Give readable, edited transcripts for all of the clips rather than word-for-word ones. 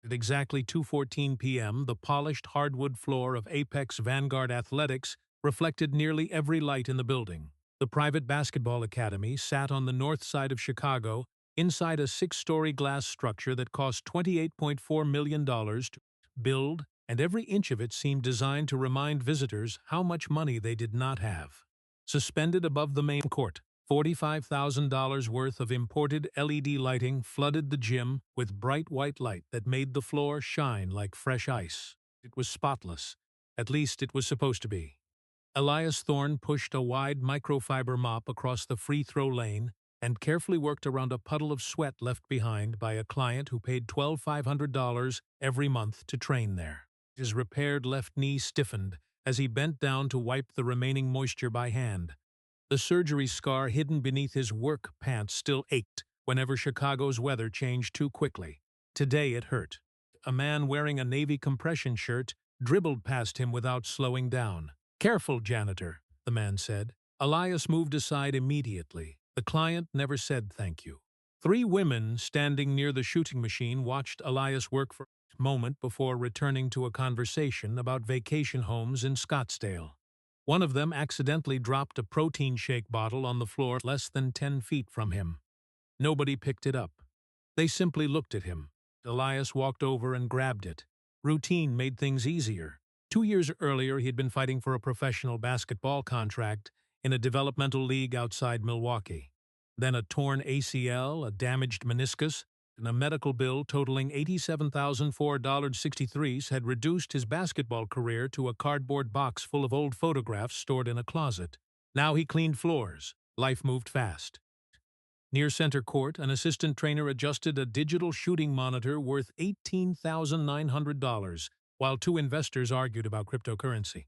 At exactly 2:14 p.m., the polished hardwood floor of Apex Vanguard Athletics reflected nearly every light in the building. The private basketball academy sat on the north side of Chicago, inside a six-story glass structure that cost $28.4 million to build, and every inch of it seemed designed to remind visitors how much money they did not have. Suspended above the main court, $45,000 worth of imported LED lighting flooded the gym with bright white light that made the floor shine like fresh ice. It was spotless. At least it was supposed to be. Elias Thorne pushed a wide microfiber mop across the free throw lane and carefully worked around a puddle of sweat left behind by a client who paid $1,200 every month to train there. His repaired left knee stiffened as he bent down to wipe the remaining moisture by hand. The surgery scar hidden beneath his work pants still ached whenever Chicago's weather changed too quickly. Today it hurt. A man wearing a navy compression shirt dribbled past him without slowing down. "Careful, janitor," the man said. Elias moved aside immediately. The client never said thank you. Three women standing near the shooting machine watched Elias work for a moment before returning to a conversation about vacation homes in Scottsdale. One of them accidentally dropped a protein shake bottle on the floor less than 10 feet from him. Nobody picked it up. They simply looked at him. Elias walked over and grabbed it. Routine made things easier. 2 years earlier, he had been fighting for a professional basketball contract in a developmental league outside Milwaukee. Then a torn ACL, a damaged meniscus, and a medical bill totaling $87,004.63 had reduced his basketball career to a cardboard box full of old photographs stored in a closet. Now he cleaned floors. Life moved fast. Near center court, an assistant trainer adjusted a digital shooting monitor worth $18,900, while two investors argued about cryptocurrency.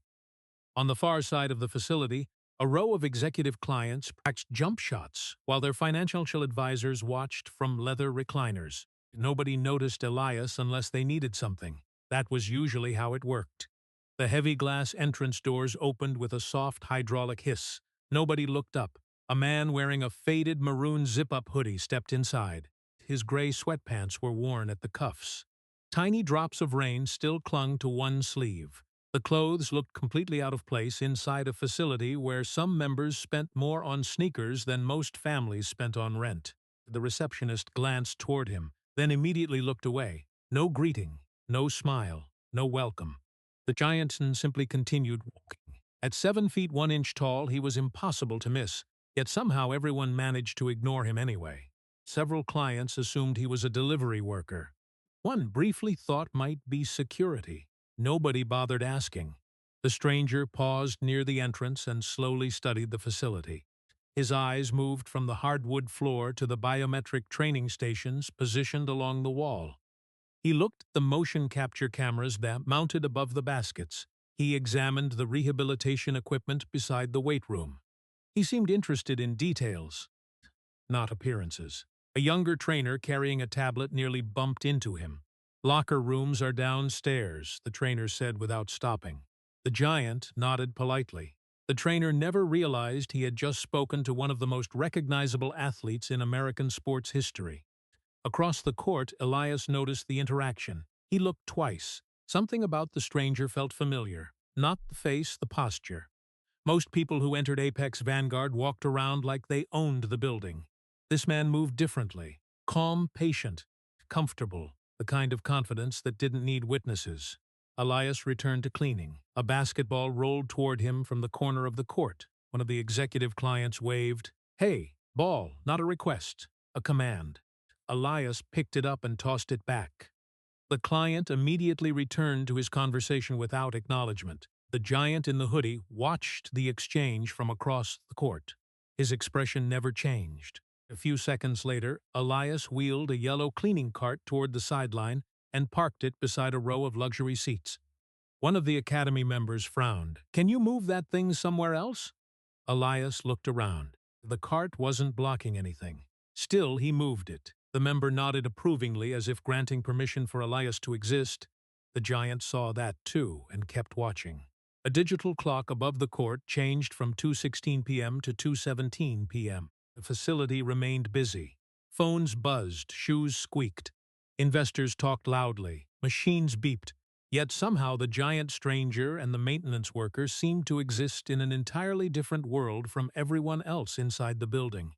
On the far side of the facility, a row of executive clients practiced jump shots while their financial advisors watched from leather recliners. Nobody noticed Elias unless they needed something. That was usually how it worked. The heavy glass entrance doors opened with a soft hydraulic hiss. Nobody looked up. A man wearing a faded maroon zip-up hoodie stepped inside. His gray sweatpants were worn at the cuffs. Tiny drops of rain still clung to one sleeve. The clothes looked completely out of place inside a facility where some members spent more on sneakers than most families spent on rent. The receptionist glanced toward him, then immediately looked away. No greeting, no smile, no welcome. The giant simply continued walking. At 7 feet 1 inch tall, he was impossible to miss, yet somehow everyone managed to ignore him anyway. Several clients assumed he was a delivery worker. One briefly thought might be security. Nobody bothered asking. The stranger paused near the entrance and slowly studied the facility. His eyes moved from the hardwood floor to the biometric training stations positioned along the wall. He looked at the motion capture cameras that mounted above the baskets. He examined the rehabilitation equipment beside the weight room. He seemed interested in details, not appearances. A younger trainer carrying a tablet nearly bumped into him. "Locker rooms are downstairs," the trainer said without stopping. The giant nodded politely. The trainer never realized he had just spoken to one of the most recognizable athletes in American sports history. Across the court, Elias noticed the interaction. He looked twice. Something about the stranger felt familiar. Not the face, the posture. Most people who entered Apex Vanguard walked around like they owned the building. This man moved differently. Calm, patient, comfortable. The kind of confidence that didn't need witnesses. Elias returned to cleaning. A basketball rolled toward him from the corner of the court. One of the executive clients waved. "Hey, ball, not a request, a command." Elias picked it up and tossed it back. The client immediately returned to his conversation without acknowledgement. The giant in the hoodie watched the exchange from across the court. His expression never changed. A few seconds later, Elias wheeled a yellow cleaning cart toward the sideline and parked it beside a row of luxury seats. One of the academy members frowned. "Can you move that thing somewhere else?" Elias looked around. The cart wasn't blocking anything. Still, he moved it. The member nodded approvingly as if granting permission for Elias to exist. The giant saw that too and kept watching. A digital clock above the court changed from 2:16 p.m. to 2:17 p.m. The facility remained busy. Phones buzzed, shoes squeaked. Investors talked loudly, machines beeped, yet somehow the giant stranger and the maintenance workers seemed to exist in an entirely different world from everyone else inside the building.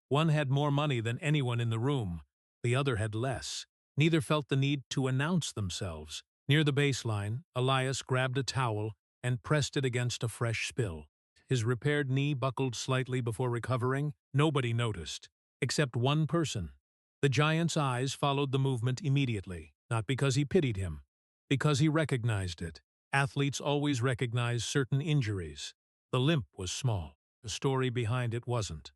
One had more money than anyone in the room, the other had less. Neither felt the need to announce themselves. Near the baseline, Elias grabbed a towel and pressed it against a fresh spill. His repaired knee buckled slightly before recovering. Nobody noticed, except one person. The giant's eyes followed the movement immediately, not because he pitied him, because he recognized it. Athletes always recognize certain injuries. The limp was small. The story behind it wasn't.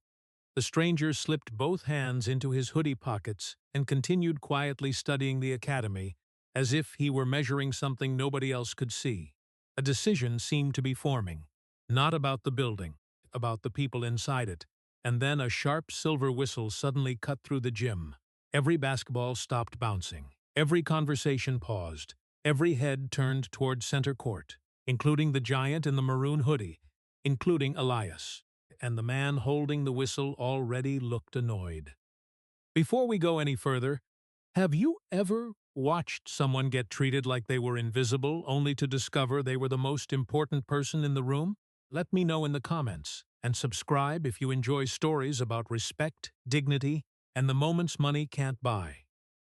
The stranger slipped both hands into his hoodie pockets and continued quietly studying the academy, as if he were measuring something nobody else could see. A decision seemed to be forming, not about the building, about the people inside it. And then a sharp silver whistle suddenly cut through the gym. Every basketball stopped bouncing. Every conversation paused. Every head turned toward center court, including the giant in the maroon hoodie, including Elias. And the man holding the whistle already looked annoyed. Before we go any further, have you ever watched someone get treated like they were invisible only to discover they were the most important person in the room? Let me know in the comments, and subscribe if you enjoy stories about respect, dignity, and the moments money can't buy.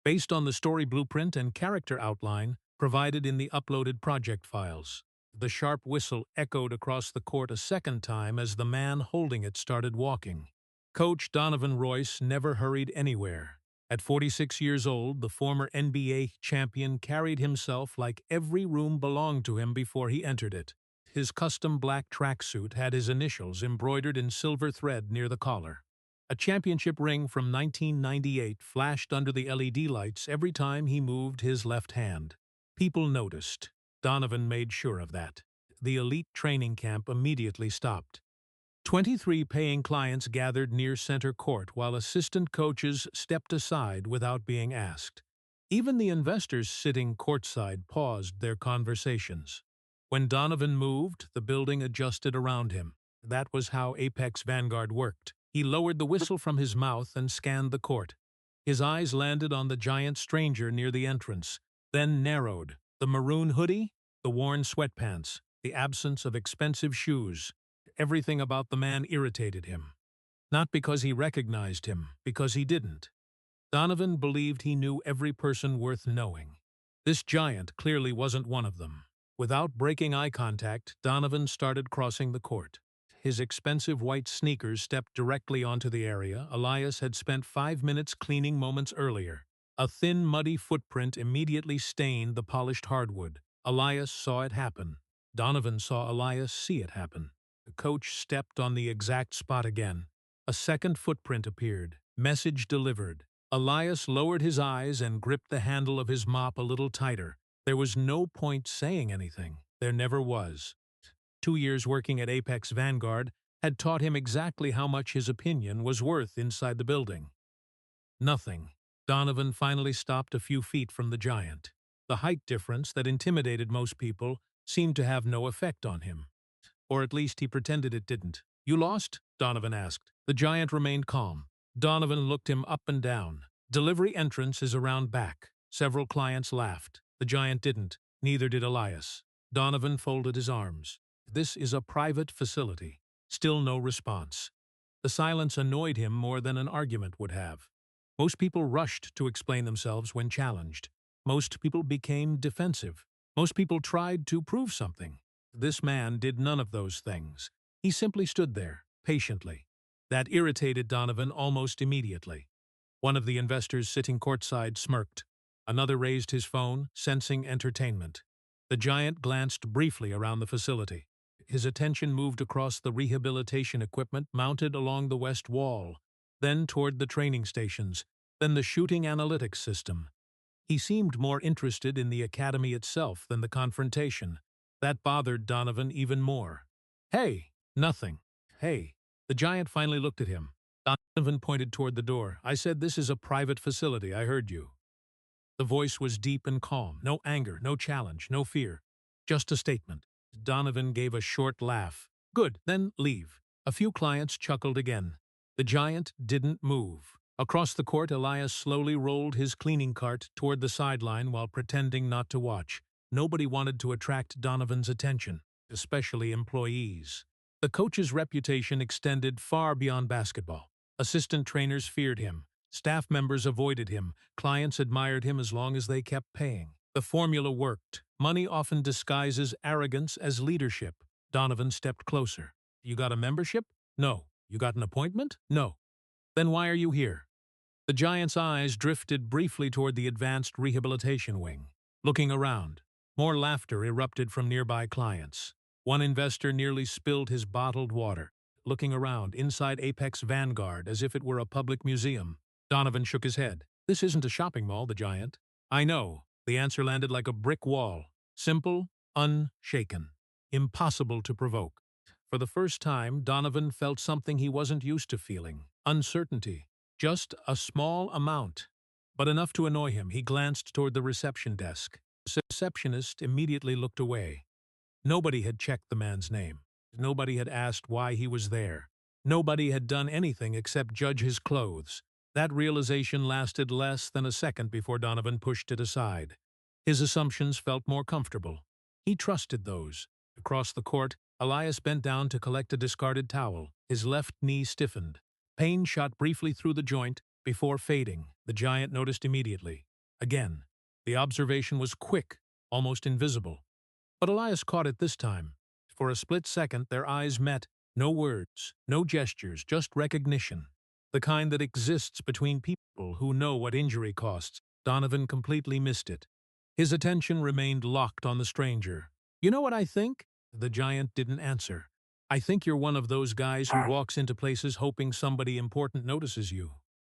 Based on the story blueprint and character outline provided in the uploaded project files. The sharp whistle echoed across the court a second time as the man holding it started walking. Coach Donovan Royce never hurried anywhere. At 46 years old, the former NBA champion carried himself like every room belonged to him before he entered it. His custom black tracksuit had his initials embroidered in silver thread near the collar. A championship ring from 1998 flashed under the LED lights every time he moved his left hand. People noticed. Donovan made sure of that. The elite training camp immediately stopped. 23 paying clients gathered near center court while assistant coaches stepped aside without being asked. Even the investors sitting courtside paused their conversations. When Donovan moved, the building adjusted around him. That was how Apex Vanguard worked. He lowered the whistle from his mouth and scanned the court. His eyes landed on the giant stranger near the entrance, then narrowed. The maroon hoodie, the worn sweatpants, the absence of expensive shoes. Everything about the man irritated him. Not because he recognized him, because he didn't. Donovan believed he knew every person worth knowing. This giant clearly wasn't one of them. Without breaking eye contact, Donovan started crossing the court. His expensive white sneakers stepped directly onto the area Elias had spent 5 minutes cleaning moments earlier. A thin, muddy footprint immediately stained the polished hardwood. Elias saw it happen. Donovan saw Elias see it happen. The coach stepped on the exact spot again. A second footprint appeared. Message delivered. Elias lowered his eyes and gripped the handle of his mop a little tighter. There was no point saying anything. There never was. 2 years working at Apex Vanguard had taught him exactly how much his opinion was worth inside the building. Nothing. Donovan finally stopped a few feet from the giant. The height difference that intimidated most people seemed to have no effect on him. Or at least he pretended it didn't. "You lost?" Donovan asked. The giant remained calm. Donovan looked him up and down. "Delivery entrance is around back." Several clients laughed. The giant didn't. Neither did Elias. Donovan folded his arms. "This is a private facility." Still no response. The silence annoyed him more than an argument would have. Most people rushed to explain themselves when challenged. Most people became defensive. Most people tried to prove something. This man did none of those things. He simply stood there, patiently. That irritated Donovan almost immediately. One of the investors sitting courtside smirked. Another raised his phone, sensing entertainment. The giant glanced briefly around the facility. His attention moved across the rehabilitation equipment mounted along the west wall, then toward the training stations, then the shooting analytics system. He seemed more interested in the academy itself than the confrontation. That bothered Donovan even more. "Hey!" "Nothing." "Hey!" The giant finally looked at him. Donovan pointed toward the door. "I said this is a private facility. I heard you." The voice was deep and calm. No anger, no challenge, no fear. Just a statement. Donovan gave a short laugh. "Good, then leave." A few clients chuckled again. The giant didn't move. Across the court, Elias slowly rolled his cleaning cart toward the sideline while pretending not to watch. Nobody wanted to attract Donovan's attention, especially employees. The coach's reputation extended far beyond basketball. Assistant trainers feared him. Staff members avoided him. Clients admired him as long as they kept paying. The formula worked. Money often disguises arrogance as leadership. Donovan stepped closer. You got a membership? No. You got an appointment? No. Then why are you here? The giant's eyes drifted briefly toward the advanced rehabilitation wing. Looking around, more laughter erupted from nearby clients. One investor nearly spilled his bottled water, looking around inside Apex Vanguard as if it were a public museum. Donovan shook his head. This isn't a shopping mall, the giant. I know. The answer landed like a brick wall. Simple, unshaken. Impossible to provoke. For the first time, Donovan felt something he wasn't used to feeling. Uncertainty. Just a small amount, but enough to annoy him. He glanced toward the reception desk. The receptionist immediately looked away. Nobody had checked the man's name. Nobody had asked why he was there. Nobody had done anything except judge his clothes. That realization lasted less than a second before Donovan pushed it aside. His assumptions felt more comfortable. He trusted those. Across the court, Elias bent down to collect a discarded towel. His left knee stiffened. Pain shot briefly through the joint before fading. The giant noticed immediately. Again, the observation was quick, almost invisible. But Elias caught it this time. For a split second, their eyes met. No words, no gestures, just recognition. The kind that exists between people who know what injury costs. Donovan completely missed it. His attention remained locked on the stranger. You know what I think? The giant didn't answer. I think you're one of those guys who walks into places hoping somebody important notices you.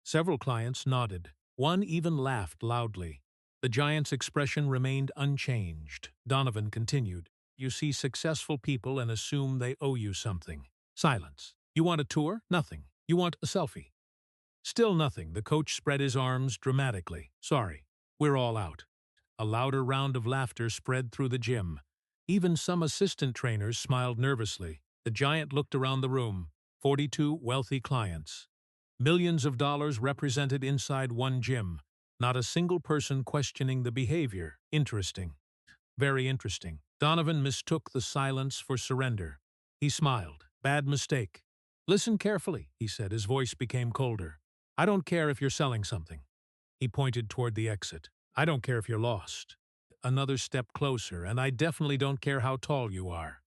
Several clients nodded. One even laughed loudly. The giant's expression remained unchanged. Donovan continued. You see successful people and assume they owe you something. Silence. You want a tour? Nothing. You want a selfie? Still nothing. The coach spread his arms dramatically. Sorry. We're all out. A louder round of laughter spread through the gym. Even some assistant trainers smiled nervously. The giant looked around the room. 42 wealthy clients. Millions of dollars represented inside one gym. Not a single person questioning the behavior. Interesting. Very interesting. Donovan mistook the silence for surrender. He smiled. Bad mistake. Listen carefully, he said. His voice became colder. I don't care if you're selling something. He pointed toward the exit. I don't care if you're lost. Another step closer, and I definitely don't care how tall you are.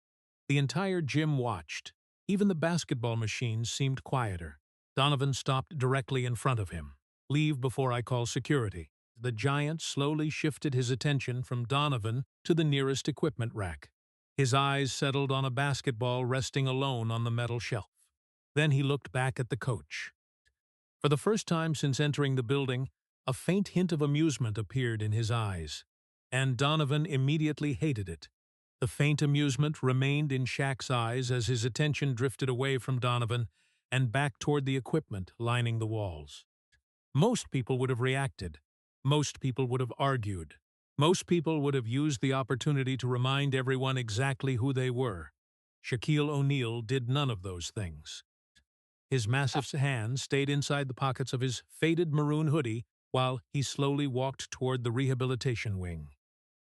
The entire gym watched. Even the basketball machines seemed quieter. Donovan stopped directly in front of him. Leave before I call security. The giant slowly shifted his attention from Donovan to the nearest equipment rack. His eyes settled on a basketball resting alone on the metal shelf. Then he looked back at the coach. For the first time since entering the building, a faint hint of amusement appeared in his eyes, and Donovan immediately hated it. The faint amusement remained in Shaq's eyes as his attention drifted away from Donovan and back toward the equipment lining the walls. Most people would have reacted. Most people would have argued. Most people would have used the opportunity to remind everyone exactly who they were. Shaquille O'Neal did none of those things. His massive hands stayed inside the pockets of his faded maroon hoodie while he slowly walked toward the rehabilitation wing.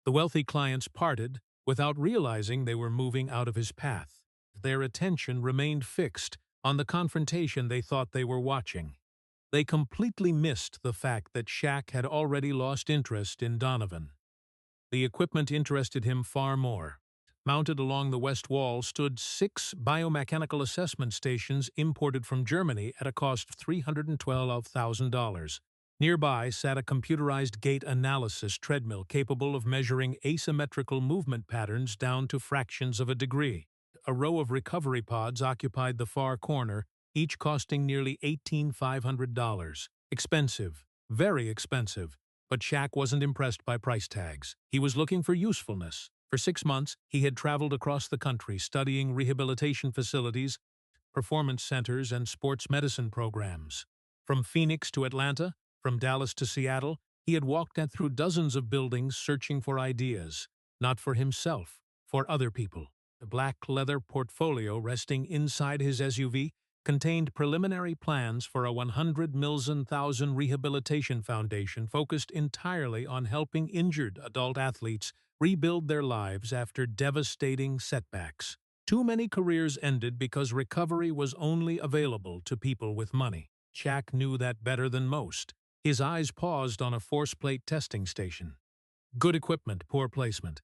The wealthy clients parted without realizing they were moving out of his path. Their attention remained fixed on the confrontation they thought they were watching. They completely missed the fact that Shaq had already lost interest in Donovan. The equipment interested him far more. Mounted along the west wall stood 6 biomechanical assessment stations imported from Germany at a cost of $312,000. Nearby sat a computerized gait analysis treadmill capable of measuring asymmetrical movement patterns down to fractions of a degree. A row of recovery pods occupied the far corner, each costing nearly $18,500. Expensive, very expensive, but Shaq wasn't impressed by price tags. He was looking for usefulness. For 6 months, he had traveled across the country studying rehabilitation facilities, performance centers, and sports medicine programs. From Phoenix to Atlanta, from Dallas to Seattle, he had walked through dozens of buildings searching for ideas, not for himself, for other people. The black leather portfolio resting inside his SUV contained preliminary plans for a 100 million thousand rehabilitation foundation focused entirely on helping injured adult athletes rebuild their lives after devastating setbacks. Too many careers ended because recovery was only available to people with money. Shaq knew that better than most. His eyes paused on a force plate testing station. Good equipment, poor placement.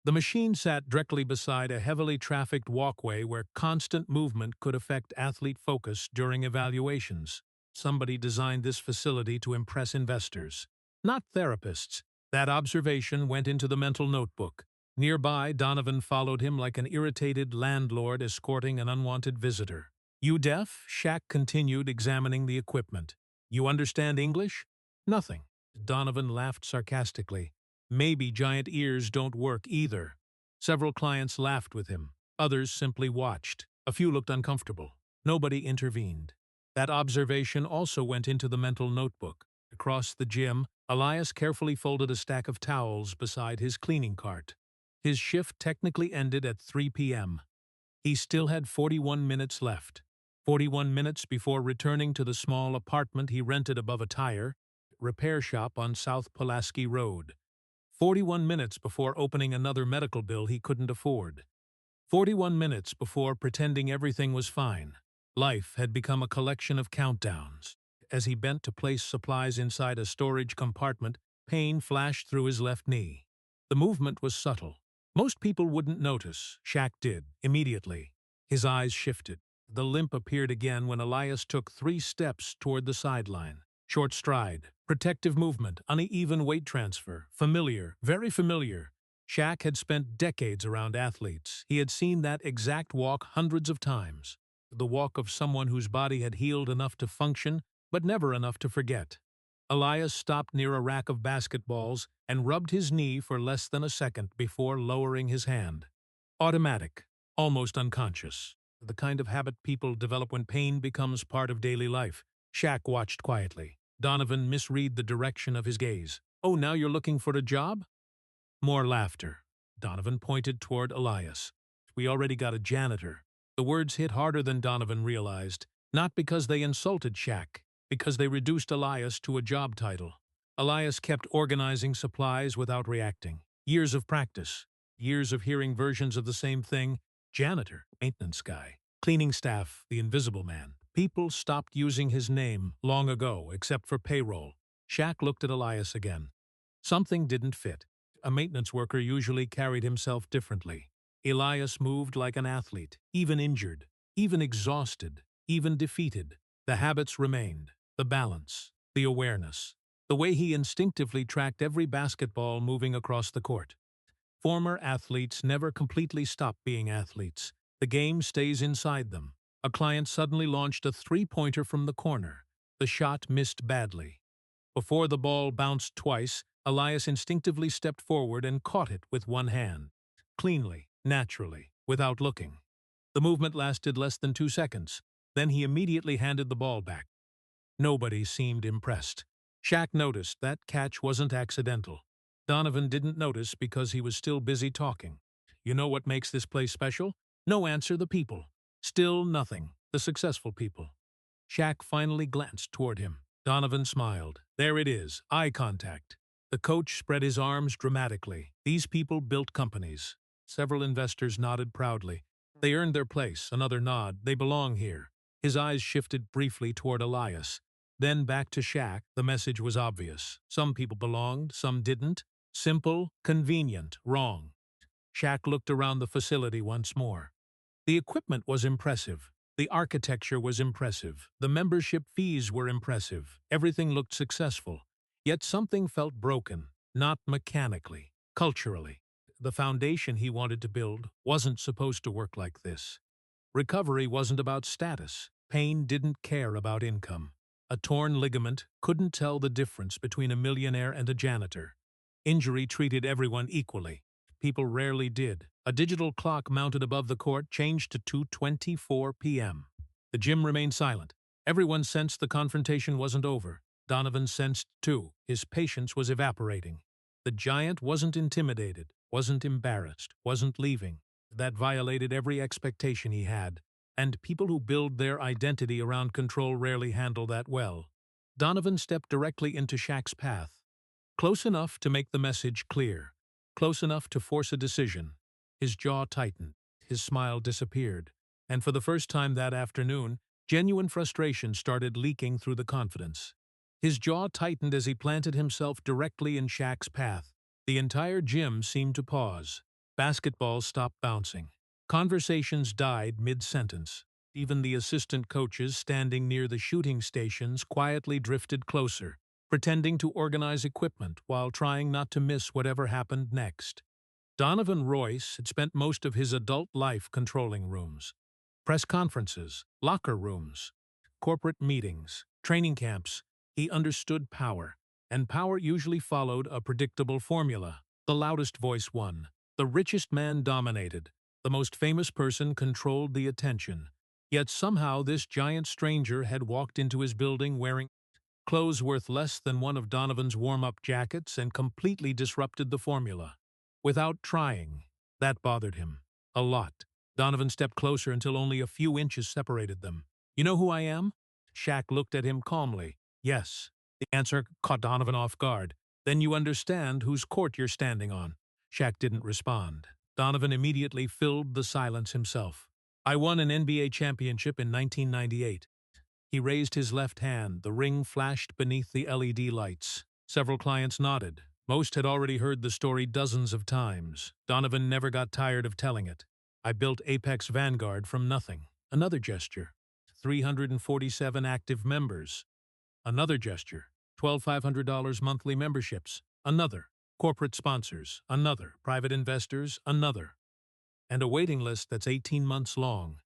The machine sat directly beside a heavily trafficked walkway where constant movement could affect athlete focus during evaluations. Somebody designed this facility to impress investors, not therapists. That observation went into the mental notebook. Nearby, Donovan followed him like an irritated landlord escorting an unwanted visitor. "You deaf?" Shaq continued, examining the equipment. "You understand English?" "Nothing." Donovan laughed sarcastically. "Maybe giant ears don't work either." Several clients laughed with him. Others simply watched. A few looked uncomfortable. Nobody intervened. That observation also went into the mental notebook. Across the gym, Elias carefully folded a stack of towels beside his cleaning cart. His shift technically ended at 3 p.m. He still had 41 minutes left. 41 minutes before returning to the small apartment he rented above a tire repair shop on South Pulaski Road. 41 minutes before opening another medical bill he couldn't afford. 41 minutes before pretending everything was fine. Life had become a collection of countdowns. As he bent to place supplies inside a storage compartment, pain flashed through his left knee. The movement was subtle. Most people wouldn't notice. Shaq did, immediately. His eyes shifted. The limp appeared again when Elias took 3 steps toward the sideline. Short stride, protective movement, uneven weight transfer, familiar, very familiar. Shaq had spent decades around athletes. He had seen that exact walk hundreds of times. The walk of someone whose body had healed enough to function, but never enough to forget. Elias stopped near a rack of basketballs and rubbed his knee for less than a second before lowering his hand. Automatic, almost unconscious. The kind of habit people develop when pain becomes part of daily life. Shaq watched quietly. Donovan misread the direction of his gaze. "Oh, now you're looking for a job?" More laughter. Donovan pointed toward Elias. "We already got a janitor." The words hit harder than Donovan realized, not because they insulted Shaq, because they reduced Elias to a job title. Elias kept organizing supplies without reacting. Years of practice. Years of hearing versions of the same thing. Janitor, maintenance guy. Cleaning staff, the invisible man. People stopped using his name long ago, except for payroll. Shaq looked at Elias again. Something didn't fit. A maintenance worker usually carried himself differently. Elias moved like an athlete, even injured, even exhausted, even defeated. The habits remained, the balance, the awareness, the way he instinctively tracked every basketball moving across the court. Former athletes never completely stop being athletes. The game stays inside them. A client suddenly launched a three-pointer from the corner. The shot missed badly. Before the ball bounced twice, Elias instinctively stepped forward and caught it with one hand. Cleanly, naturally, without looking. The movement lasted less than 2 seconds. Then he immediately handed the ball back. Nobody seemed impressed. Shaq noticed that catch wasn't accidental. Donovan didn't notice because he was still busy talking. "You know what makes this place special?" No answer, the people. Still nothing, the successful people. Shaq finally glanced toward him. Donovan smiled. "There it is, eye contact." The coach spread his arms dramatically. "These people built companies." Several investors nodded proudly. "They earned their place." Another nod. "They belong here." His eyes shifted briefly toward Elias. Then back to Shaq. The message was obvious. Some people belonged, some didn't. Simple, convenient, wrong. Shaq looked around the facility once more. The equipment was impressive. The architecture was impressive. The membership fees were impressive. Everything looked successful. Yet something felt broken, not mechanically, culturally. The foundation he wanted to build wasn't supposed to work like this. Recovery wasn't about status. Pain didn't care about income. A torn ligament couldn't tell the difference between a millionaire and a janitor. Injury treated everyone equally. People rarely did. A digital clock mounted above the court changed to 2:24 p.m. The gym remained silent. Everyone sensed the confrontation wasn't over. Donovan sensed, too, his patience was evaporating. The giant wasn't intimidated, wasn't embarrassed, wasn't leaving. That violated every expectation he had. and people who build their identity around control rarely handle that well. Donovan stepped directly into Shaq's path, close enough to make the message clear, close enough to force a decision. His jaw tightened, his smile disappeared, and for the first time that afternoon, genuine frustration started leaking through the confidence. His jaw tightened as he planted himself directly in Shaq's path. The entire gym seemed to pause. Basketballs stopped bouncing. Conversations died mid-sentence. Even the assistant coaches standing near the shooting stations quietly drifted closer, pretending to organize equipment while trying not to miss whatever happened next. Donovan Royce had spent most of his adult life controlling rooms. Press conferences, locker rooms, corporate meetings, training camps. He understood power, and power usually followed a predictable formula. The loudest voice won. The richest man dominated. The most famous person controlled the attention. Yet somehow this giant stranger had walked into his building wearing clothes worth less than one of Donovan's warm-up jackets and completely disrupted the formula. Without trying, that bothered him. A lot. Donovan stepped closer until only a few inches separated them. "You know who I am?" Shaq looked at him calmly. "Yes." The answer caught Donovan off guard. "Then you understand whose court you're standing on." Shaq didn't respond. Donovan immediately filled the silence himself. "I won an NBA championship in 1998. He raised his left hand. The ring flashed beneath the LED lights. Several clients nodded. Most had already heard the story dozens of times. Donovan never got tired of telling it. "I built Apex Vanguard from nothing." Another gesture. 347 active members. Another gesture. $1,200 monthly memberships. Another. Corporate sponsors. Another. Private investors. Another. And a waiting list that's 18 months long.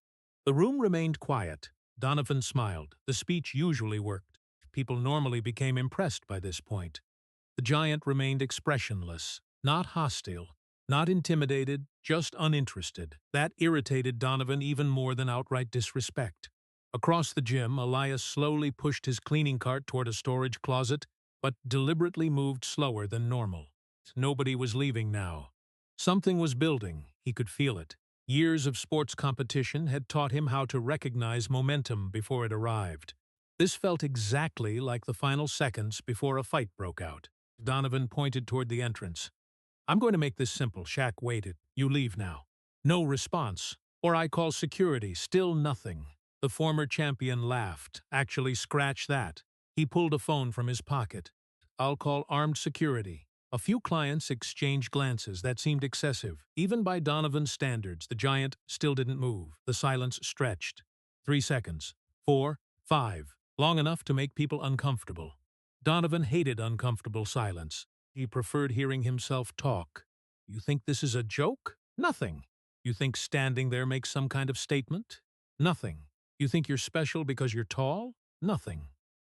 The room remained quiet. Donovan smiled. The speech usually worked. People normally became impressed by this point. The giant remained expressionless, not hostile, not intimidated, just uninterested. That irritated Donovan even more than outright disrespect. Across the gym, Elias slowly pushed his cleaning cart toward a storage closet, but deliberately moved slower than normal. Nobody was leaving now. Something was building. He could feel it. Years of sports competition had taught him how to recognize momentum before it arrived. This felt exactly like the final seconds before a fight broke out. Donovan pointed toward the entrance. "I'm going to make this simple." Shaq waited. "You leave now." No response. "Or I call security." Still nothing. The former champion laughed. "Actually, scratch that." He pulled a phone from his pocket. "I'll call armed security." A few clients exchanged glances that seemed excessive. Even by Donovan's standards, the giant still didn't move. The silence stretched. 3 seconds. 4, 5. Long enough to make people uncomfortable. Donovan hated uncomfortable silence. He preferred hearing himself talk. "You think this is a joke?" "Nothing." "You think standing there makes some kind of statement?" "Nothing." "You think you're special because you're tall?" "Nothing."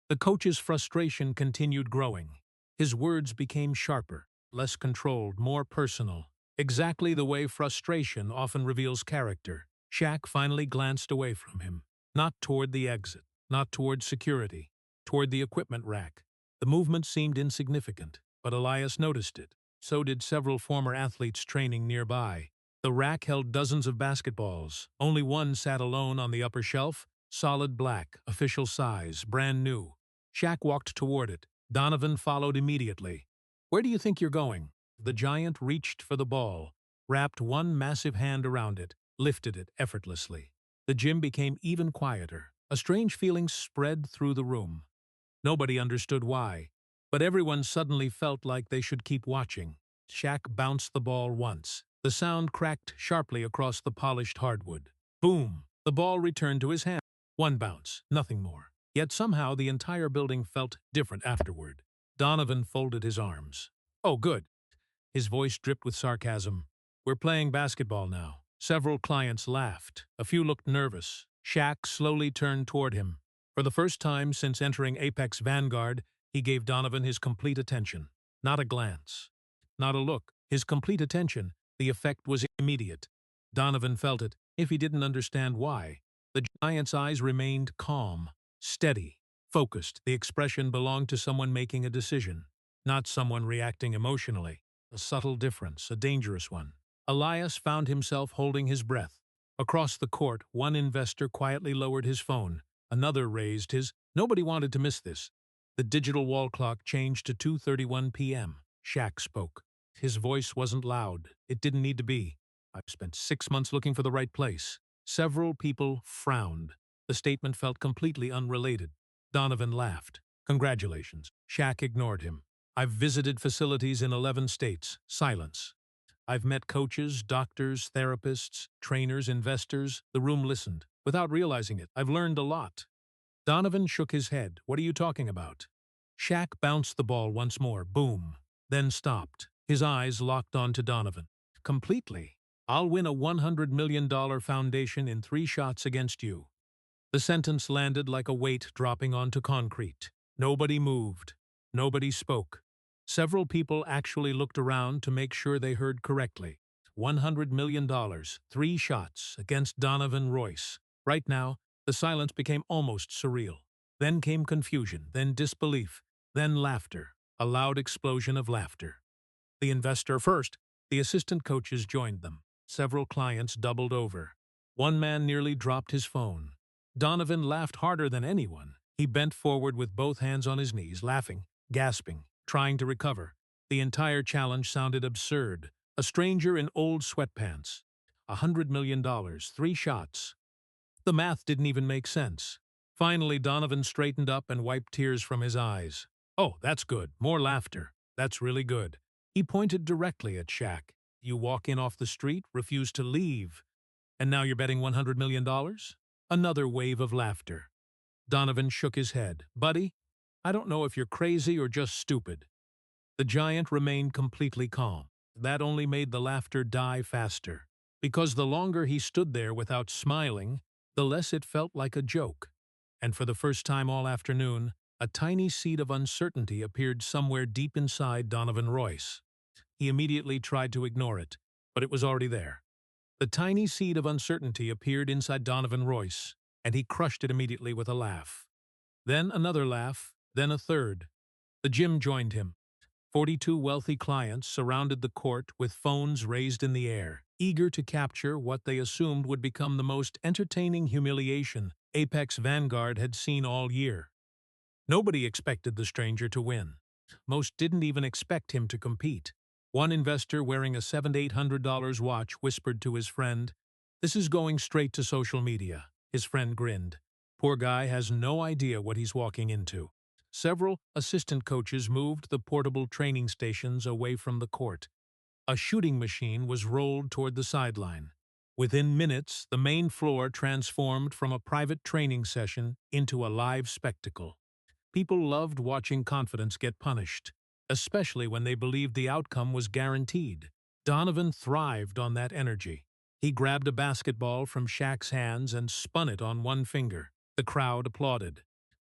The coach's frustration continued growing. His words became sharper, less controlled, more personal. Exactly the way frustration often reveals character. Shaq finally glanced away from him. Not toward the exit, not toward security, toward the equipment rack. The movement seemed insignificant, but Elias noticed it. So did several former athletes training nearby. The rack held dozens of basketballs. Only one sat alone on the upper shelf, solid black, official size, brand new. Shaq walked toward it. Donovan followed immediately. "Where do you think you're going?" The giant reached for the ball, wrapped one massive hand around it, lifted it effortlessly. The gym became even quieter. A strange feeling spread through the room. Nobody understood why, but everyone suddenly felt like they should keep watching. Shaq bounced the ball once. The sound cracked sharply across the polished hardwood. Boom! The ball returned to his hand. One bounce, nothing more. Yet somehow the entire building felt different afterward. Donovan folded his arms. "Oh, good." His voice dripped with sarcasm. "We're playing basketball now." Several clients laughed. A few looked nervous. Shaq slowly turned toward him. For the first time since entering Apex Vanguard, he gave Donovan his complete attention. Not a glance. Not a look. His complete attention. The effect was immediate. Donovan felt it, if he didn't understand why. The giant's eyes remained calm, steady, focused. The expression belonged to someone making a decision, not someone reacting emotionally. A subtle difference, a dangerous one. Elias found himself holding his breath. Across the court, one investor quietly lowered his phone. Another raised his. Nobody wanted to miss this. The digital wall clock changed to 2:31 p.m. Shaq spoke. His voice wasn't loud. It didn't need to be. I've spent 6 months looking for the right place. Several people frowned. The statement felt completely unrelated. Donovan laughed. Congratulations. Shaq ignored him. I've visited facilities in 11 states. Silence. I've met coaches, doctors, therapists, trainers, investors. The room listened. Without realizing it, I've learned a lot. Donovan shook his head. What are you talking about? Shaq bounced the ball once more. Boom. Then stopped. His eyes locked onto Donovan. Completely. I'll win a $100 million foundation in 3 shots against you. The sentence landed like a weight dropping onto concrete. Nobody moved. Nobody spoke. Several people actually looked around to make sure they heard correctly. $100 million, 3 shots against Donovan Royce. Right now, the silence became almost surreal. Then came confusion, then disbelief, then laughter. A loud explosion of laughter. The investor first. The assistant coaches joined them. Several clients doubled over. One man nearly dropped his phone. Donovan laughed harder than anyone. He bent forward with both hands on his knees, laughing, gasping, trying to recover. The entire challenge sounded absurd. A stranger in old sweatpants. $100 million, 3 shots. The math didn't even make sense. Finally, Donovan straightened up and wiped tears from his eyes. Oh, that's good. More laughter. That's really good. He pointed directly at Shaq. You walk in off the street, refuse to leave. And now you're betting $100 million? Another wave of laughter. Donovan shook his head. Buddy, I don't know if you're crazy or just stupid. The giant remained completely calm. That only made the laughter die faster. Because the longer he stood there without smiling, the less it felt like a joke. And for the first time all afternoon, a tiny seed of uncertainty appeared somewhere deep inside Donovan Royce. He immediately tried to ignore it, but it was already there. The tiny seed of uncertainty appeared inside Donovan Royce, and he crushed it immediately with a laugh. Then another laugh, then a third. The gym joined him. 42 wealthy clients surrounded the court with phones raised in the air, eager to capture what they assumed would become the most entertaining humiliation Apex Vanguard had seen all year. Nobody expected the stranger to win. Most didn't even expect him to compete. One investor wearing a $700-800 watch whispered to his friend, "This is going straight to social media." His friend grinned. Poor guy has no idea what he's walking into. Several assistant coaches moved the portable training stations away from the court. A shooting machine was rolled toward the sideline. Within minutes, the main floor transformed from a private training session into a live spectacle. People loved watching confidence get punished, especially when they believed the outcome was guaranteed. Donovan thrived on that energy. He grabbed a basketball from Shaq's hands and spun it on one finger. The crowd applauded.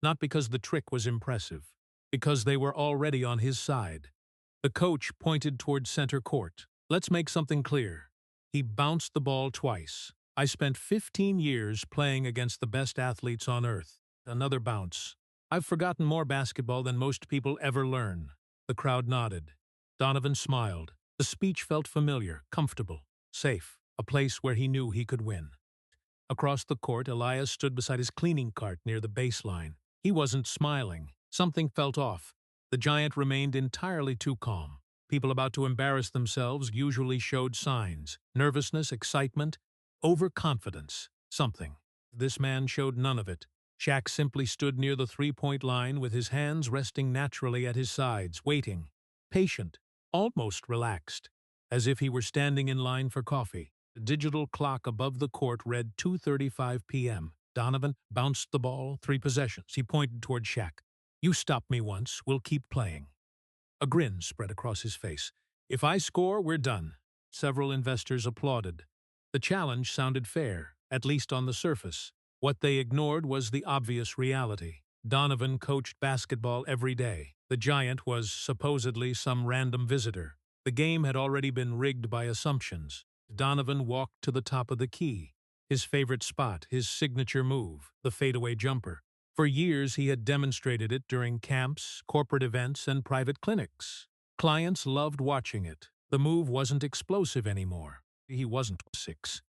Not because the trick was impressive, because they were already on his side. The coach pointed toward center court. Let's make something clear. He bounced the ball twice. I spent 15 years playing against the best athletes on earth. Another bounce. I've forgotten more basketball than most people ever learn. The crowd nodded. Donovan smiled. The speech felt familiar, comfortable, safe, a place where he knew he could win. Across the court, Elias stood beside his cleaning cart near the baseline. He wasn't smiling. Something felt off. The giant remained entirely too calm. People about to embarrass themselves usually showed signs. Nervousness, excitement, overconfidence. Something. This man showed none of it. Shaq simply stood near the three-point line with his hands resting naturally at his sides, waiting. Patient, almost relaxed, as if he were standing in line for coffee. The digital clock above the court read 2:35 p.m. Donovan bounced the ball, 3 possessions. He pointed toward Shaq. You stopped me once, we'll keep playing. A grin spread across his face. If I score, we're done. Several investors applauded. The challenge sounded fair, at least on the surface. What they ignored was the obvious reality. Donovan coached basketball every day. The giant was supposedly some random visitor. The game had already been rigged by assumptions. Donovan walked to the top of the key. His favorite spot, his signature move, the fadeaway jumper. For years he had demonstrated it during camps, corporate events, and private clinics. Clients loved watching it. The move wasn't explosive anymore. He wasn't 6.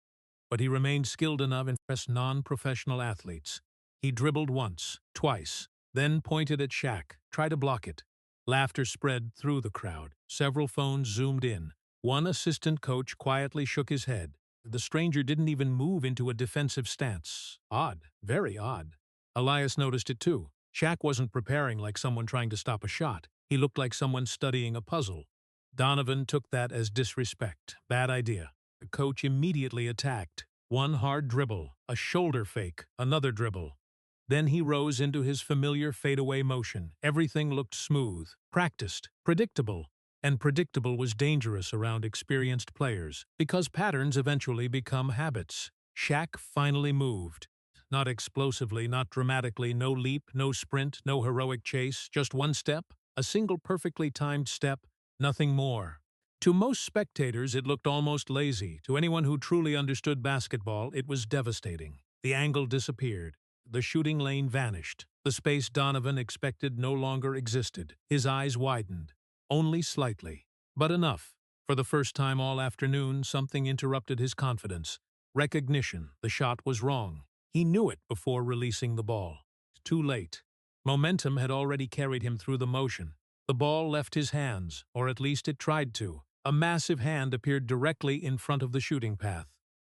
but he remained skilled enough to impress non-professional athletes. He dribbled once, twice, then pointed at Shaq. Try to block it. Laughter spread through the crowd. Several phones zoomed in. One assistant coach quietly shook his head. The stranger didn't even move into a defensive stance. Odd, very odd. Elias noticed it too. Shaq wasn't preparing like someone trying to stop a shot. He looked like someone studying a puzzle. Donovan took that as disrespect. Bad idea. The coach immediately attacked. One hard dribble, a shoulder fake, another dribble. Then he rose into his familiar fadeaway motion. Everything looked smooth, practiced, predictable. And predictable was dangerous around experienced players, because patterns eventually become habits. Shaq finally moved. Not explosively, not dramatically, no leap, no sprint, no heroic chase, just one step, a single perfectly timed step, nothing more. To most spectators, it looked almost lazy. To anyone who truly understood basketball, it was devastating. The angle disappeared. The shooting lane vanished. The space Donovan expected no longer existed. His eyes widened. Only slightly. But enough. For the first time all afternoon, something interrupted his confidence. Recognition. The shot was wrong. He knew it before releasing the ball. Too late. Momentum had already carried him through the motion. The ball left his hands, or at least it tried to. A massive hand appeared directly in front of the shooting path.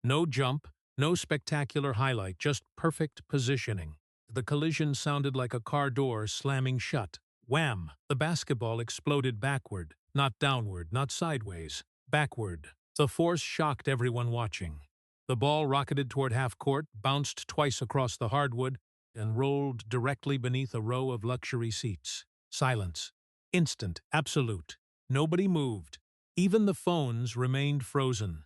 No jump, no spectacular highlight, just perfect positioning. The collision sounded like a car door slamming shut. Wham! The basketball exploded backward, not downward, not sideways, backward. The force shocked everyone watching. The ball rocketed toward half-court, bounced twice across the hardwood, and rolled directly beneath a row of luxury seats. Silence. Instant, absolute. Nobody moved. Even the phones remained frozen.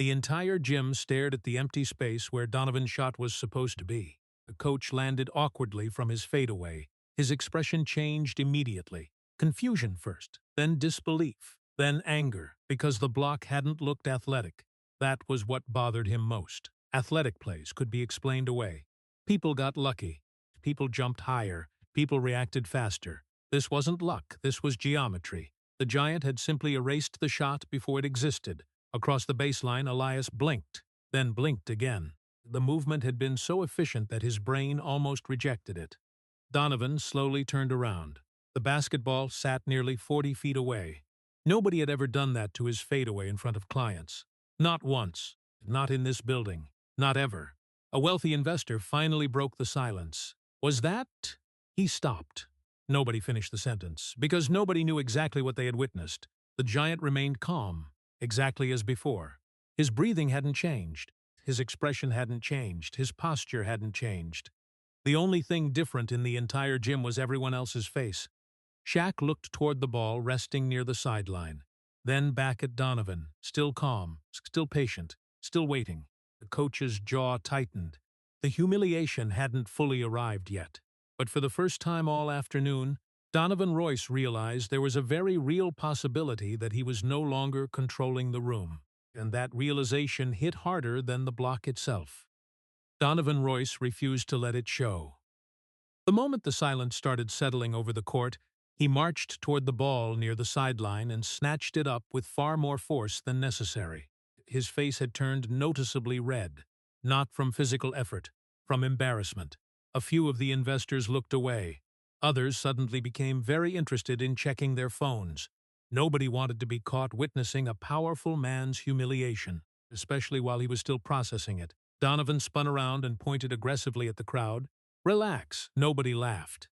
The entire gym stared at the empty space where Donovan's shot was supposed to be. The coach landed awkwardly from his fadeaway. His expression changed immediately. Confusion first, then disbelief, then anger, because the block hadn't looked athletic. That was what bothered him most. Athletic plays could be explained away. People got lucky. People jumped higher. People reacted faster. This wasn't luck, this was geometry. The Giant had simply erased the shot before it existed. Across the baseline, Elias blinked, then blinked again. The movement had been so efficient that his brain almost rejected it. Donovan slowly turned around. The basketball sat nearly 40 feet away. Nobody had ever done that to his fadeaway in front of clients. Not once. Not in this building. Not ever. A wealthy investor finally broke the silence. Was that? He stopped. Nobody finished the sentence, because nobody knew exactly what they had witnessed. The Giant remained calm, exactly as before. His breathing hadn't changed. His expression hadn't changed. His posture hadn't changed. The only thing different in the entire gym was everyone else's face. Shaq looked toward the ball resting near the sideline. Then back at Donovan, still calm, still patient, still waiting. The coach's jaw tightened. The humiliation hadn't fully arrived yet. But for the first time all afternoon, Donovan Royce realized there was a very real possibility that he was no longer controlling the room. And that realization hit harder than the block itself. Donovan Royce refused to let it show. The moment the silence started settling over the court, he marched toward the ball near the sideline and snatched it up with far more force than necessary. His face had turned noticeably red, not from physical effort, from embarrassment. A few of the investors looked away. Others suddenly became very interested in checking their phones. Nobody wanted to be caught witnessing a powerful man's humiliation, especially while he was still processing it. Donovan spun around and pointed aggressively at the crowd. Relax. Nobody laughed.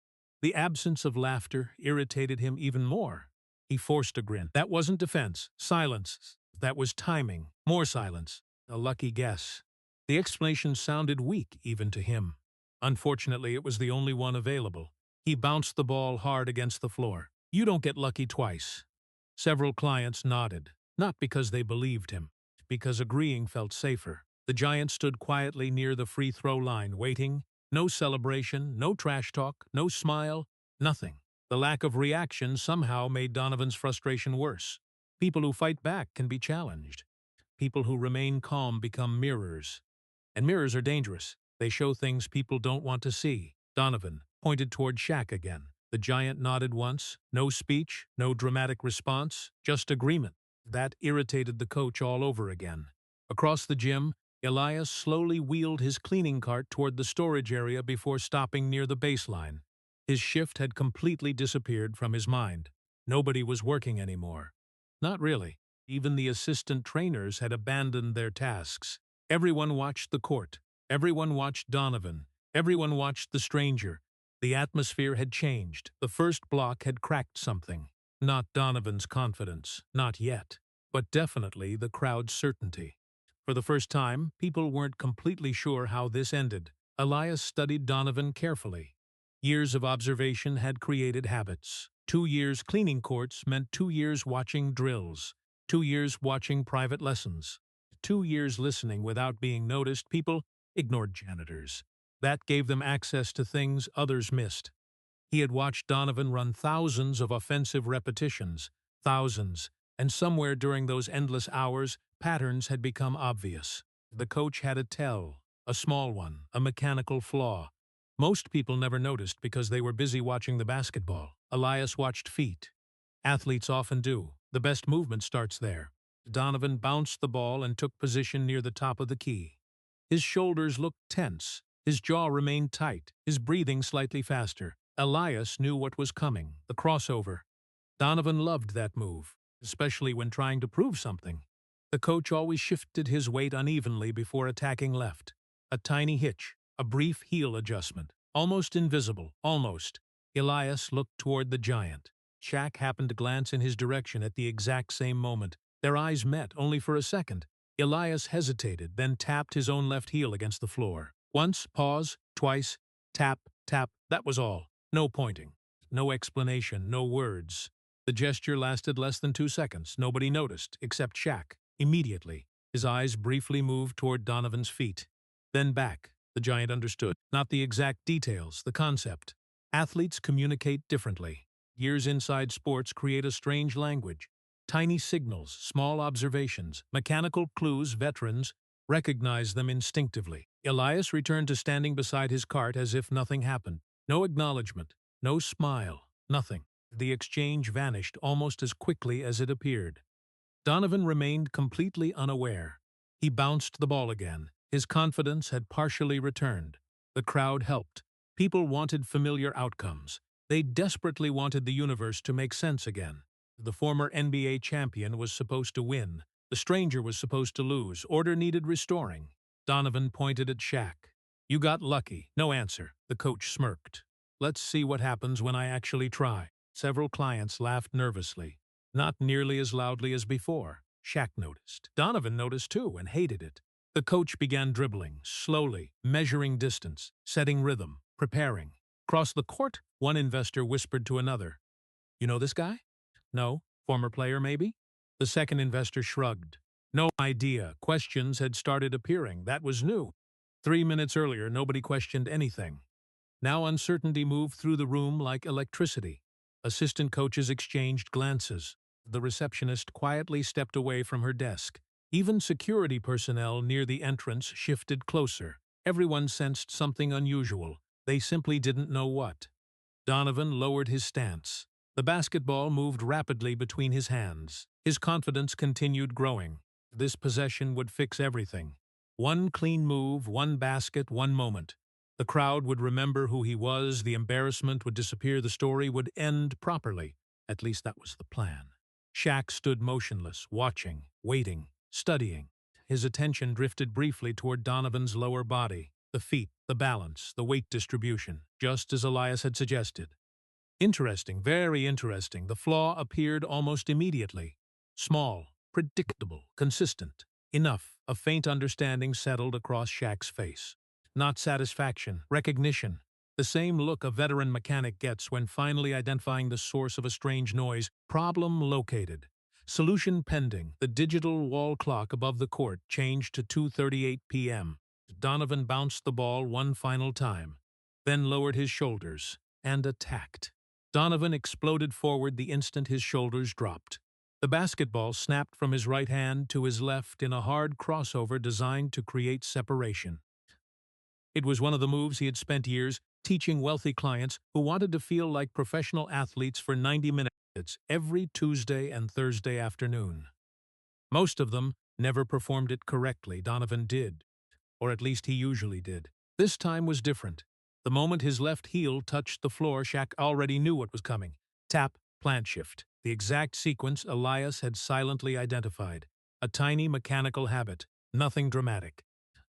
The absence of laughter irritated him even more. He forced a grin. That wasn't defense. Silence. That was timing. More silence. A lucky guess. The explanation sounded weak even to him. Unfortunately, it was the only one available. He bounced the ball hard against the floor. You don't get lucky twice. Several clients nodded, not because they believed him, because agreeing felt safer. The Giant stood quietly near the free throw line, waiting. No celebration, no trash talk, no smile, nothing. The lack of reaction somehow made Donovan's frustration worse. People who fight back can be challenged. People who remain calm become mirrors. And mirrors are dangerous. They show things people don't want to see. Donovan pointed toward Shaq again. The Giant nodded once. No speech, no dramatic response, just agreement. That irritated the coach all over again. Across the gym, Elias slowly wheeled his cleaning cart toward the storage area before stopping near the baseline. His shift had completely disappeared from his mind. Nobody was working anymore. Not really. Even the assistant trainers had abandoned their tasks. Everyone watched the court. Everyone watched Donovan. Everyone watched the stranger. The atmosphere had changed. The first block had cracked something. Not Donovan's confidence. Not yet. But definitely the crowd's certainty. For the first time, people weren't completely sure how this ended. Elias studied Donovan carefully. Years of observation had created habits. 2 years cleaning courts meant 2 years watching drills. 2 years watching private lessons. 2 years listening without being noticed. People ignored janitors. That gave them access to things others missed. He had watched Donovan run thousands of offensive repetitions. Thousands. And somewhere during those endless hours, patterns had become obvious. The coach had a tell. A small one. A mechanical flaw. Most people never noticed because they were busy watching the basketball. Elias watched feet. Athletes often do. The best movement starts there. Donovan bounced the ball and took position near the top of the key. His shoulders looked tense. His jaw remained tight, his breathing slightly faster. Elias knew what was coming, the crossover. Donovan loved that move, especially when trying to prove something. The coach always shifted his weight unevenly before attacking left. A tiny hitch, a brief heel adjustment. Almost invisible, almost. Elias looked toward the giant. Shaq happened to glance in his direction at the exact same moment. Their eyes met only for a second. Elias hesitated, then tapped his own left heel against the floor. Once, pause, twice, tap, tap, that was all. No pointing. No explanation, no words. The gesture lasted less than 2 seconds. Nobody noticed, except Shaq. Immediately, his eyes briefly moved toward Donovan's feet. Then back. The giant understood. Not the exact details, the concept. Athletes communicate differently. Years inside sports create a strange language. Tiny signals, small observations, mechanical clues. Veterans recognize them instinctively. Elias returned to standing beside his cart as if nothing happened. No acknowledgement, no smile, nothing. The exchange vanished almost as quickly as it appeared. Donovan remained completely unaware. He bounced the ball again. His confidence had partially returned. The crowd helped. People wanted familiar outcomes. They desperately wanted the universe to make sense again. The former NBA champion was supposed to win. The stranger was supposed to lose. Order needed restoring. Donovan pointed at Shaq. "You got lucky." No answer. The coach smirked. "Let's see what happens when I actually try." Several clients laughed nervously. Not nearly as loudly as before. Shaq noticed. Donovan noticed too and hated it. The coach began dribbling, slowly, measuring distance, setting rhythm, preparing. Across the court, one investor whispered to another, "You know this guy?" "No." "Former player, maybe?" The second investor shrugged. No idea. Questions had started appearing. That was new. 3 minutes earlier, nobody questioned anything. Now uncertainty moved through the room like electricity. Assistant coaches exchanged glances. The receptionist quietly stepped away from her desk. Even security personnel near the entrance shifted closer. Everyone sensed something unusual. They simply didn't know what. Donovan lowered his stance. The basketball moved rapidly between his hands. His confidence continued growing. This possession would fix everything. One clean move, one basket, one moment. The crowd would remember who he was, the embarrassment would disappear, the story would end properly. At least that was the plan. Shaq stood motionless, watching, waiting, studying. His attention drifted briefly toward Donovan's lower body, the feet, the balance, the weight distribution, just as Elias had suggested. Interesting, very interesting. The flaw appeared almost immediately. Small, predictable, consistent. Enough. A faint understanding settled across Shaq's face. Not satisfaction, recognition. The same look a veteran mechanic gets when finally identifying the source of a strange noise. Problem located. Solution pending. The digital wall clock above the court changed to 2:38 p.m. Donovan bounced the ball one final time, then lowered his shoulders and attacked. Donovan exploded forward the instant his shoulders dropped. The basketball snapped from his right hand to his left in a hard crossover designed to create separation. It was one of the moves he had spent years teaching wealthy clients who wanted to feel like professional athletes for 90 minutes every Tuesday and Thursday afternoon. Most of them never performed it correctly. Donovan did. or at least he usually did. This time was different. The moment his left heel touched the floor, Shaq already knew what was coming. Tap, plant shift. The exact sequence Elias had silently identified. A tiny mechanical habit. Nothing dramatic.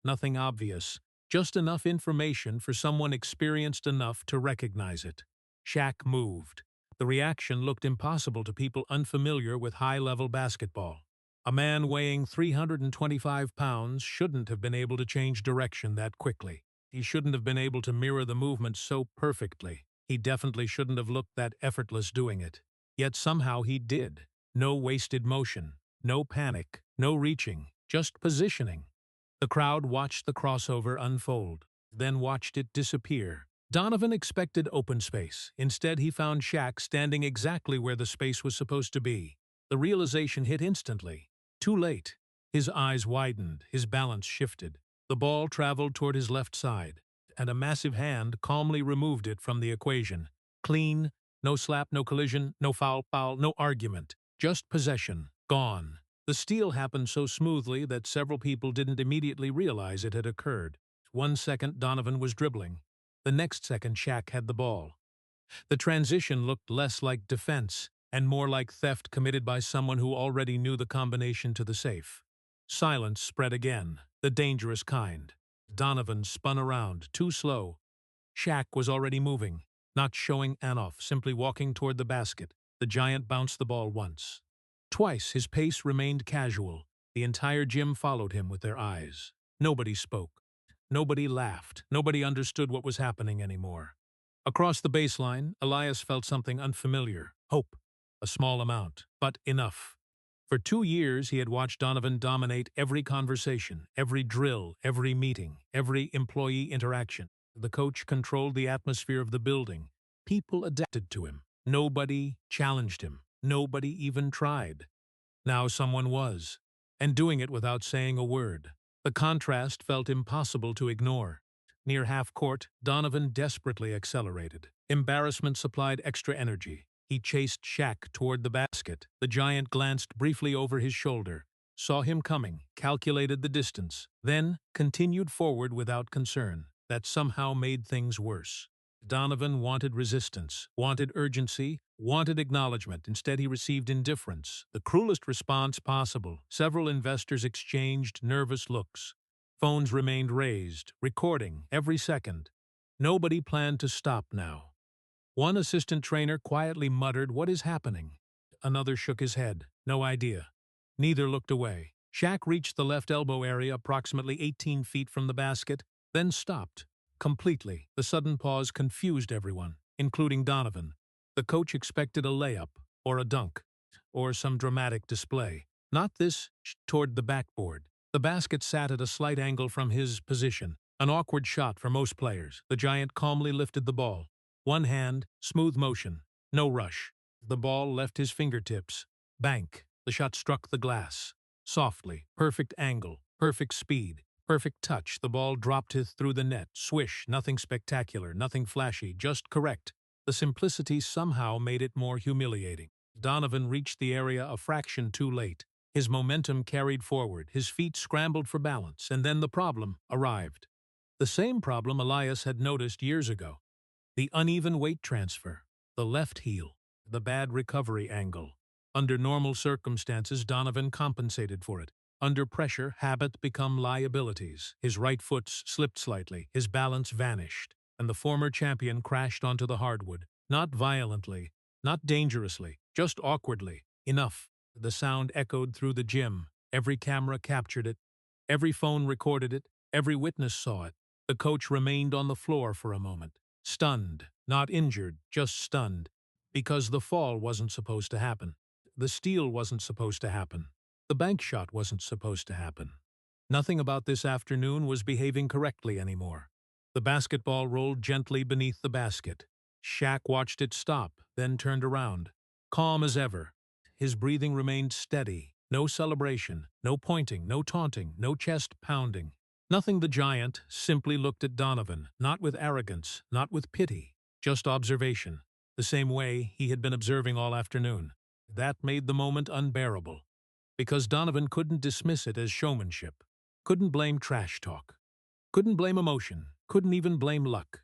Nothing obvious. Just enough information for someone experienced enough to recognize it. Shaq moved. The reaction looked impossible to people unfamiliar with high-level basketball. A man weighing 325 pounds shouldn't have been able to change direction that quickly. He shouldn't have been able to mirror the movement so perfectly. He definitely shouldn't have looked that effortless doing it. Yet somehow he did. No wasted motion, no panic, no reaching, just positioning. The crowd watched the crossover unfold, then watched it disappear. Donovan expected open space. Instead, he found Shaq standing exactly where the space was supposed to be. The realization hit instantly. Too late. His eyes widened, his balance shifted. The ball traveled toward his left side, and a massive hand calmly removed it from the equation. Clean, no slap, no collision, no foul, no argument. Just possession. Gone. The steal happened so smoothly that several people didn't immediately realize it had occurred. 1 second, Donovan was dribbling. The next second, Shaq had the ball. The transition looked less like defense and more like theft committed by someone who already knew the combination to the safe. Silence spread again, the dangerous kind. Donovan spun around, too slow. Shaq was already moving, not showing off, simply walking toward the basket. The giant bounced the ball once. Twice his pace remained casual. The entire gym followed him with their eyes. Nobody spoke. Nobody laughed. Nobody understood what was happening anymore. Across the baseline, Elias felt something unfamiliar. Hope. A small amount, but enough. For 2 years, he had watched Donovan dominate every conversation, every drill, every meeting, every employee interaction. The coach controlled the atmosphere of the building. People adapted to him. Nobody challenged him. Nobody even tried. Now someone was, and doing it without saying a word. The contrast felt impossible to ignore. Near half-court, Donovan desperately accelerated. Embarrassment supplied extra energy. He chased Shaq toward the basket. The giant glanced briefly over his shoulder, saw him coming, calculated the distance, then continued forward without concern. That somehow made things worse. Donovan wanted resistance, wanted urgency, wanted acknowledgement. Instead, he received indifference, the cruelest response possible. Several investors exchanged nervous looks. Phones remained raised, recording every second. Nobody planned to stop now. One assistant trainer quietly muttered, "What is happening?" Another shook his head. No idea. Neither looked away. Shaq reached the left elbow area approximately 18 feet from the basket, then stopped. Completely. The sudden pause confused everyone, including Donovan. The coach expected a layup, or a dunk, or some dramatic display. Not this. Toward the backboard. The basket sat at a slight angle from his position, an awkward shot for most players. The giant calmly lifted the ball. One hand, smooth motion, no rush. The ball left his fingertips. Bank. The shot struck the glass. Softly, perfect angle, perfect speed, perfect touch. The ball dropped through the net. Swish, nothing spectacular, nothing flashy, just correct. The simplicity somehow made it more humiliating. Donovan reached the area a fraction too late. His momentum carried forward, his feet scrambled for balance, and then the problem arrived. The same problem Elias had noticed years ago. The uneven weight transfer, the left heel, the bad recovery angle. Under normal circumstances, Donovan compensated for it. Under pressure, habit became liabilities. His right foot slipped slightly, his balance vanished, and the former champion crashed onto the hardwood. Not violently, not dangerously, just awkwardly. Enough. The sound echoed through the gym. Every camera captured it. Every phone recorded it. Every witness saw it. The coach remained on the floor for a moment. Stunned, not injured, just stunned. Because the fall wasn't supposed to happen. The steal wasn't supposed to happen. The bank shot wasn't supposed to happen. Nothing about this afternoon was behaving correctly anymore. The basketball rolled gently beneath the basket. Shaq watched it stop, then turned around. Calm as ever. His breathing remained steady. No celebration, no pointing, no taunting, no chest pounding. Nothing. The giant simply looked at Donovan, not with arrogance, not with pity, just observation, the same way he had been observing all afternoon. That made the moment unbearable, because Donovan couldn't dismiss it as showmanship, couldn't blame trash talk. Couldn't blame emotion, couldn't even blame luck.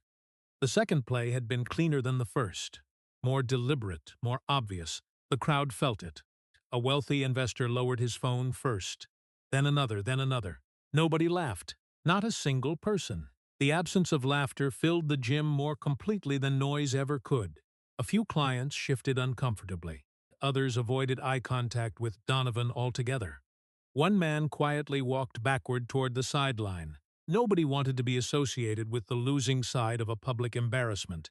The second play had been cleaner than the first. More deliberate, more obvious. The crowd felt it. A wealthy investor lowered his phone first. Then another, then another. Nobody laughed. Not a single person. The absence of laughter filled the gym more completely than noise ever could. A few clients shifted uncomfortably. Others avoided eye contact with Donovan altogether. One man quietly walked backward toward the sideline. Nobody wanted to be associated with the losing side of a public embarrassment.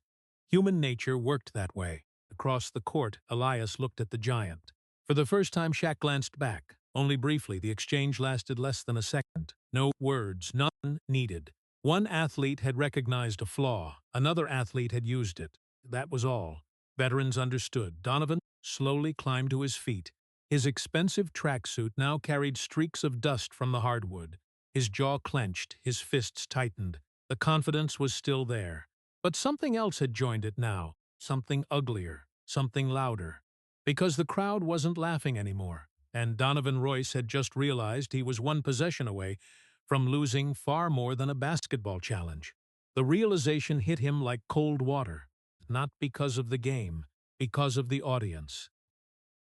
Human nature worked that way. Across the court, Elias looked at the giant. For the first time, Shaq glanced back. Only briefly, the exchange lasted less than a second. No words, none needed. One athlete had recognized a flaw. Another athlete had used it. That was all. Veterans understood. Donovan slowly climbed to his feet. His expensive tracksuit now carried streaks of dust from the hardwood. His jaw clenched, his fists tightened. The confidence was still there. But something else had joined it now. Something uglier, something louder. Because the crowd wasn't laughing anymore, and Donovan Royce had just realized he was one possession away from losing far more than a basketball challenge. The realization hit him like cold water. Not because of the game, because of the audience.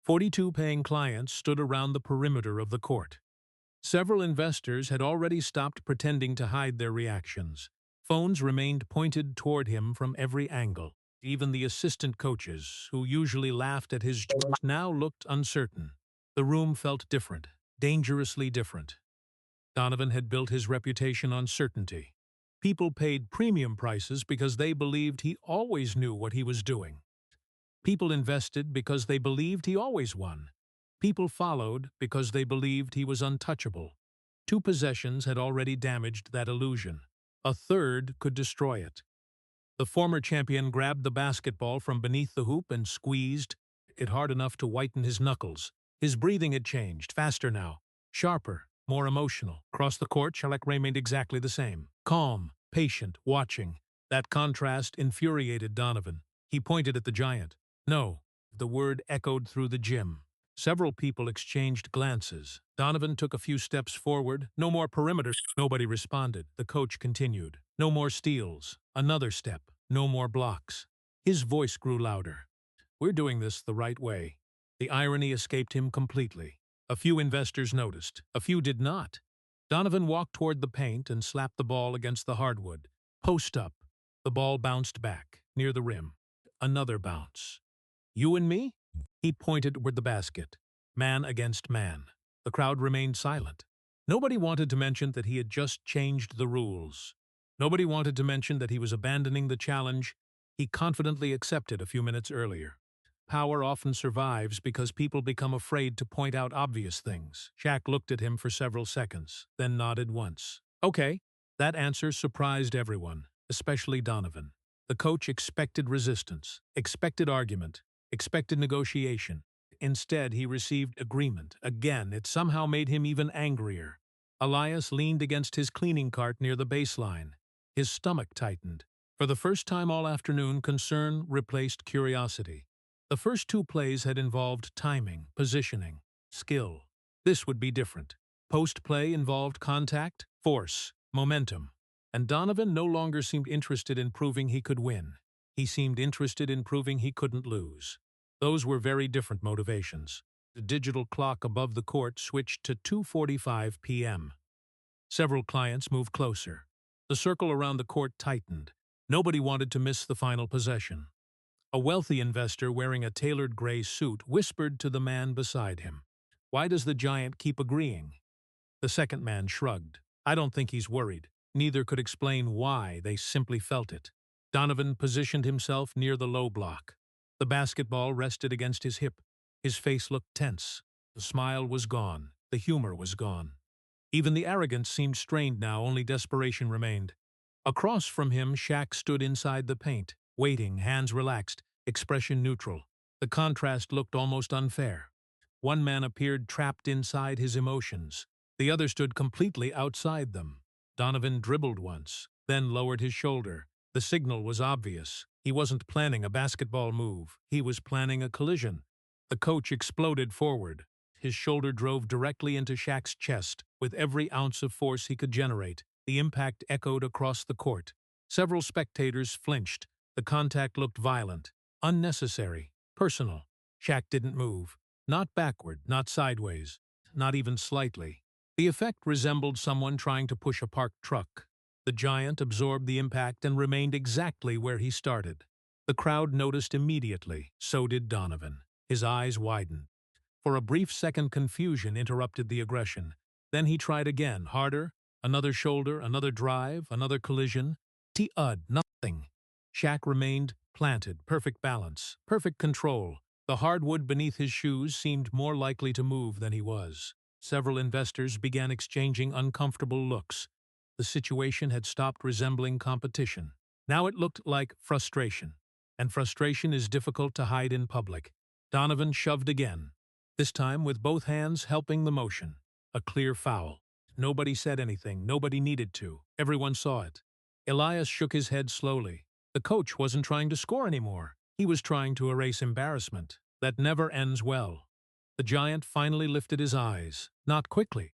42 paying clients stood around the perimeter of the court. Several investors had already stopped pretending to hide their reactions. Phones remained pointed toward him from every angle. Even the assistant coaches, who usually laughed at his jokes, now looked uncertain. The room felt different, dangerously different. Donovan had built his reputation on certainty. People paid premium prices because they believed he always knew what he was doing. People invested because they believed he always won. People followed because they believed he was untouchable. Two possessions had already damaged that illusion. A third could destroy it. The former champion grabbed the basketball from beneath the hoop and squeezed it hard enough to whiten his knuckles. His breathing had changed, faster now, sharper, more emotional. Across the court, Shaq remained exactly the same. Calm, patient, watching. That contrast infuriated Donovan. He pointed at the giant. No, the word echoed through the gym. Several people exchanged glances. Donovan took a few steps forward. No more perimeters. Nobody responded. The coach continued. No more steals. Another step. No more blocks. His voice grew louder. We're doing this the right way. The irony escaped him completely. A few investors noticed. A few did not. Donovan walked toward the paint and slapped the ball against the hardwood. Post up. The ball bounced back, near the rim. Another bounce. You and me? He pointed toward the basket. Man against man. The crowd remained silent. Nobody wanted to mention that he had just changed the rules. Nobody wanted to mention that he was abandoning the challenge he confidently accepted a few minutes earlier. Power often survives because people become afraid to point out obvious things. Shaq looked at him for several seconds, then nodded once. Okay. That answer surprised everyone, especially Donovan. The coach expected resistance, expected argument, expected negotiation. Instead, he received agreement. Again, it somehow made him even angrier. Elias leaned against his cleaning cart near the baseline. His stomach tightened. For the first time all afternoon, concern replaced curiosity. The first two plays had involved timing, positioning, skill. This would be different. Post-play involved contact, force, momentum. And Donovan no longer seemed interested in proving he could win. He seemed interested in proving he couldn't lose. Those were very different motivations. The digital clock above the court switched to 2:45 p.m. Several clients moved closer. The circle around the court tightened. Nobody wanted to miss the final possession. A wealthy investor wearing a tailored gray suit whispered to the man beside him. Why does the giant keep agreeing? The second man shrugged. I don't think he's worried. Neither could explain why, they simply felt it. Donovan positioned himself near the low block. The basketball rested against his hip. His face looked tense. The smile was gone. The humor was gone. Even the arrogance seemed strained now, only desperation remained. Across from him, Shaq stood inside the paint, waiting, hands relaxed, expression neutral. The contrast looked almost unfair. One man appeared trapped inside his emotions. The other stood completely outside them. Donovan dribbled once, then lowered his shoulder. The signal was obvious. He wasn't planning a basketball move. He was planning a collision. The coach exploded forward. His shoulder drove directly into Shaq's chest with every ounce of force he could generate. The impact echoed across the court. Several spectators flinched. The contact looked violent, unnecessary, personal. Shaq didn't move. Not backward, not sideways, not even slightly. The effect resembled someone trying to push a parked truck. The giant absorbed the impact and remained exactly where he started. The crowd noticed immediately. So did Donovan. His eyes widened. For a brief second, confusion interrupted the aggression. Then he tried again, harder. Another shoulder, another drive, another collision. Nothing. Shaq remained planted, perfect balance, perfect control. The hardwood beneath his shoes seemed more likely to move than he was. Several investors began exchanging uncomfortable looks. The situation had stopped resembling competition. Now it looked like frustration. And frustration is difficult to hide in public. Donovan shoved again, this time with both hands helping the motion. A clear foul. Nobody said anything, nobody needed to. Everyone saw it. Elias shook his head slowly. The coach wasn't trying to score anymore. He was trying to erase embarrassment. That never ends well. The giant finally lifted his eyes. Not quickly.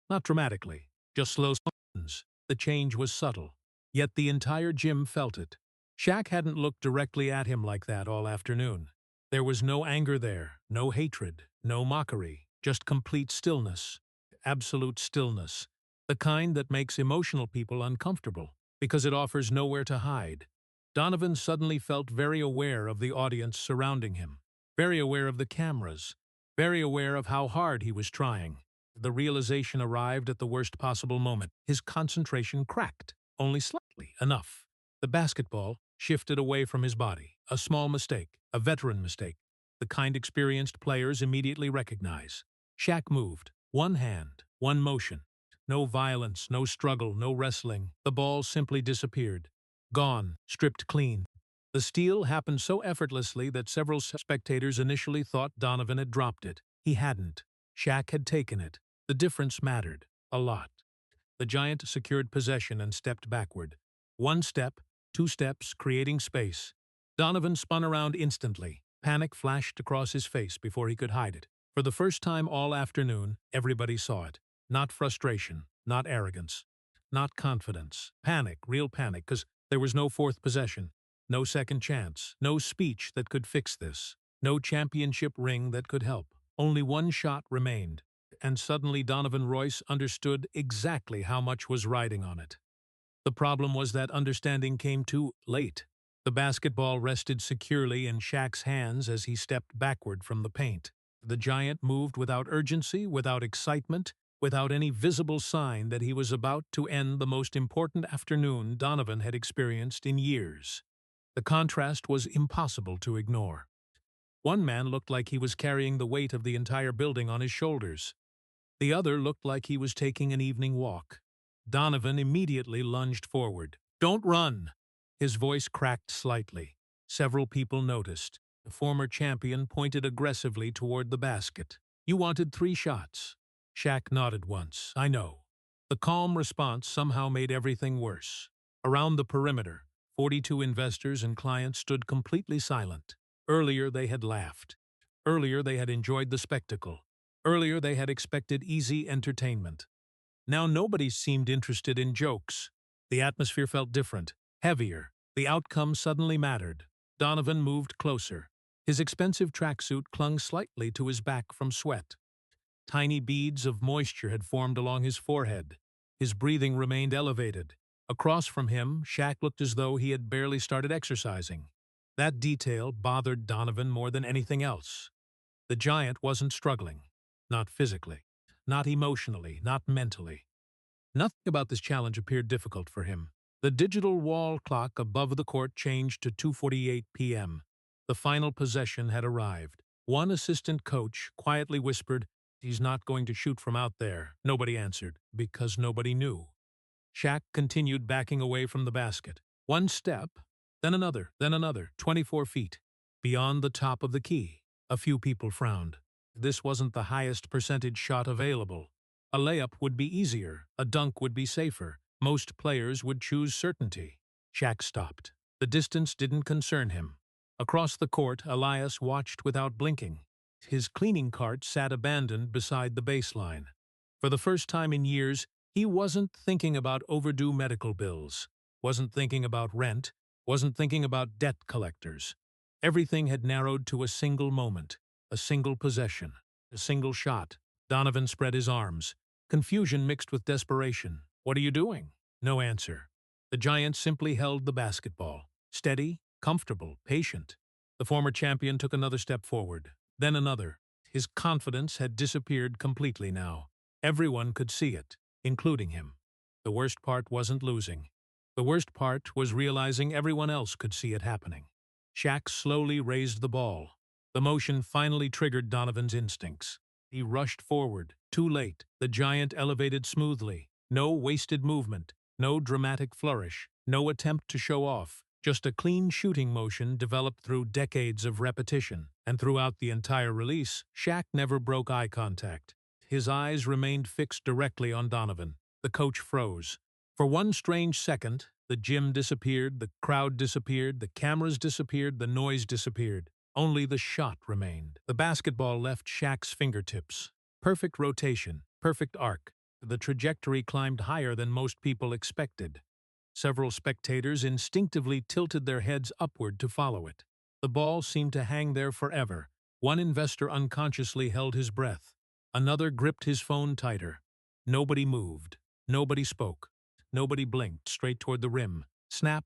Not dramatically. Just slow motions. The change was subtle. Yet the entire gym felt it. Shaq hadn't looked directly at him like that all afternoon. There was no anger there, no hatred, no mockery, just complete stillness. Absolute stillness. The kind that makes emotional people uncomfortable, because it offers nowhere to hide. Donovan suddenly felt very aware of the audience surrounding him, very aware of the cameras, very aware of how hard he was trying. The realization arrived at the worst possible moment. His concentration cracked, only slightly, enough. The basketball shifted away from his body, a small mistake, a veteran mistake, the kind experienced players immediately recognize. Shaq moved, one hand, one motion. No violence, no struggle, no wrestling. The ball simply disappeared. Gone, stripped clean. The steal happened so effortlessly that several spectators initially thought Donovan had dropped it. He hadn't. Shaq had taken it. The difference mattered. A lot. The giant secured possession and stepped backward. One step, two steps, creating space. Donovan spun around instantly. Panic flashed across his face before he could hide it. For the first time all afternoon, everybody saw it. Not frustration, not arrogance, not confidence. Panic, real panic, because there was no fourth possession, no second chance, no speech that could fix this, no championship ring that could help. Only one shot remained, and suddenly Donovan Royce understood exactly how much was riding on it. The problem was that understanding came too late. The basketball rested securely in Shaq's hands as he stepped backward from the paint. The giant moved without urgency, without excitement, without any visible sign that he was about to end the most important afternoon Donovan had experienced in years. The contrast was impossible to ignore. One man looked like he was carrying the weight of the entire building on his shoulders. The other looked like he was taking an evening walk. Donovan immediately lunged forward. "Don't run!" His voice cracked slightly. Several people noticed. The former champion pointed aggressively toward the basket. "You wanted 3 shots." Shaq nodded once. "I know." The calm response somehow made everything worse. Around the perimeter, 42 investors and clients stood completely silent. Earlier they had laughed. Earlier they had enjoyed the spectacle. Earlier they had expected easy entertainment. Now nobody seemed interested in jokes. The atmosphere felt different, heavier. The outcome suddenly mattered. Donovan moved closer. His expensive tracksuit clung slightly to his back from sweat. Tiny beads of moisture had formed along his forehead. His breathing remained elevated. Across from him, Shaq looked as though he had barely started exercising. That detail bothered Donovan more than anything else. The giant wasn't struggling. Not physically. Not emotionally. Not mentally. Nothing about this challenge appeared difficult for him. The digital wall clock above the court changed to 2:48 p.m. The final possession had arrived. One assistant coach quietly whispered, "He's not going to shoot from out there." Nobody answered, because nobody knew. Shaq continued backing away from the basket. One step, then another, 24 feet. Beyond the top of the key. A few people frowned. This wasn't the highest percentage shot available. A layup would be easier, a dunk would be safer. Most players would choose certainty. Shaq stopped. The distance didn't concern him. Across the court, Elias watched without blinking. His cleaning cart sat abandoned beside the baseline. For the first time in years, He wasn't thinking about overdue medical bills, wasn't thinking about rent, wasn't thinking about debt collectors. Everything had narrowed to a single moment, a single possession, a single shot. Donovan spread his arms, confusion mixed with desperation. "What are you doing?" No answer. The Giant simply held the basketball, steady, comfortable, patient. The former champion took another step forward, then another. His confidence had disappeared completely now. Everyone could see it, including him. The worst part wasn't losing. The worst part was realizing everyone else could see it happening. Shaq slowly raised the ball. The motion finally triggered Donovan's instincts. He rushed forward, too late. The Giant elevated smoothly. No wasted movement, no dramatic flourish, no attempt to show off. Just a clean shooting motion developed through decades of repetition. And throughout the entire release, Shaq never broke eye contact. His eyes remained fixed directly on Donovan. The coach froze. For one strange second, the gym disappeared, the crowd disappeared, the cameras disappeared, the noise disappeared. Only the shot remained. The basketball left Shaq's fingertips. Perfect rotation, perfect arc. The trajectory climbed higher than most people expected. Several spectators instinctively tilted their heads upward to follow it. The ball seemed to hang there forever. One investor unconsciously held his breath. Another gripped his phone tighter. Nobody moved. Nobody spoke. Nobody blinked straight toward the rim. Snap!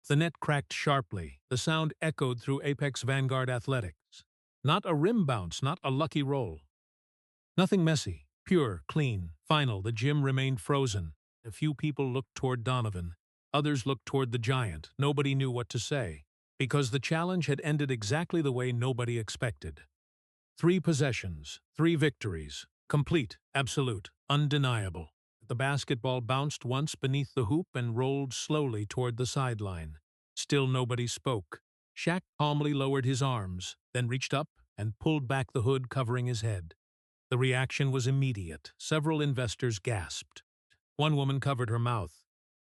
The net cracked sharply. The sound echoed through Apex Vanguard Athletics. Not a rim bounce, not a lucky roll. Nothing messy. Pure, clean, final. The gym remained frozen. A few people looked toward Donovan. Others looked toward the Giant. Nobody knew what to say. Because the challenge had ended exactly the way nobody expected. 3 possessions, 3 victories. Complete, absolute, undeniable. The basketball bounced once beneath the hoop and rolled slowly toward the sideline. Still nobody spoke. Shaq calmly lowered his arms, then reached up and pulled back the hood covering his head. The reaction was immediate. Several investors gasped. One woman covered her mouth.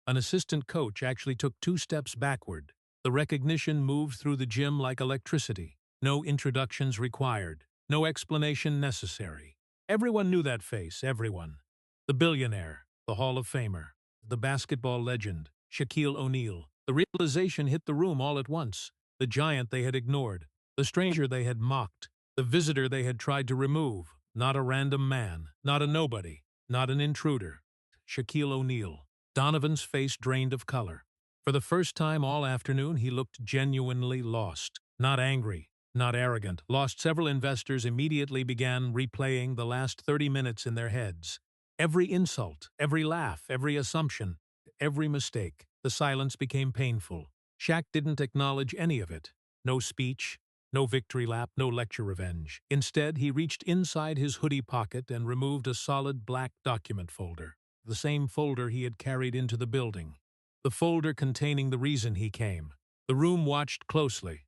An assistant coach actually took 2 steps backward. The recognition moved through the gym like electricity. No introductions required. No explanation necessary. Everyone knew that face, everyone. The billionaire, the Hall of Famer, the basketball legend, Shaquille O'Neal. The realization hit the room all at once. The Giant they had ignored, the stranger they had mocked, the visitor they had tried to remove. Not a random man, not a nobody, not an intruder. Shaquille O'Neal. Donovan's face drained of color. For the first time all afternoon, he looked genuinely lost. Not angry, not arrogant. Lost. Several investors immediately began replaying the last 30 minutes in their heads. Every insult, every laugh, every assumption, every mistake. The silence became painful. Shaq didn't acknowledge any of it. No speech, no victory lap, no lecture revenge. Instead, he reached inside his hoodie pocket and removed a solid black document folder. The same folder he had carried into the building. The folder containing the reason he came. The room watched closely.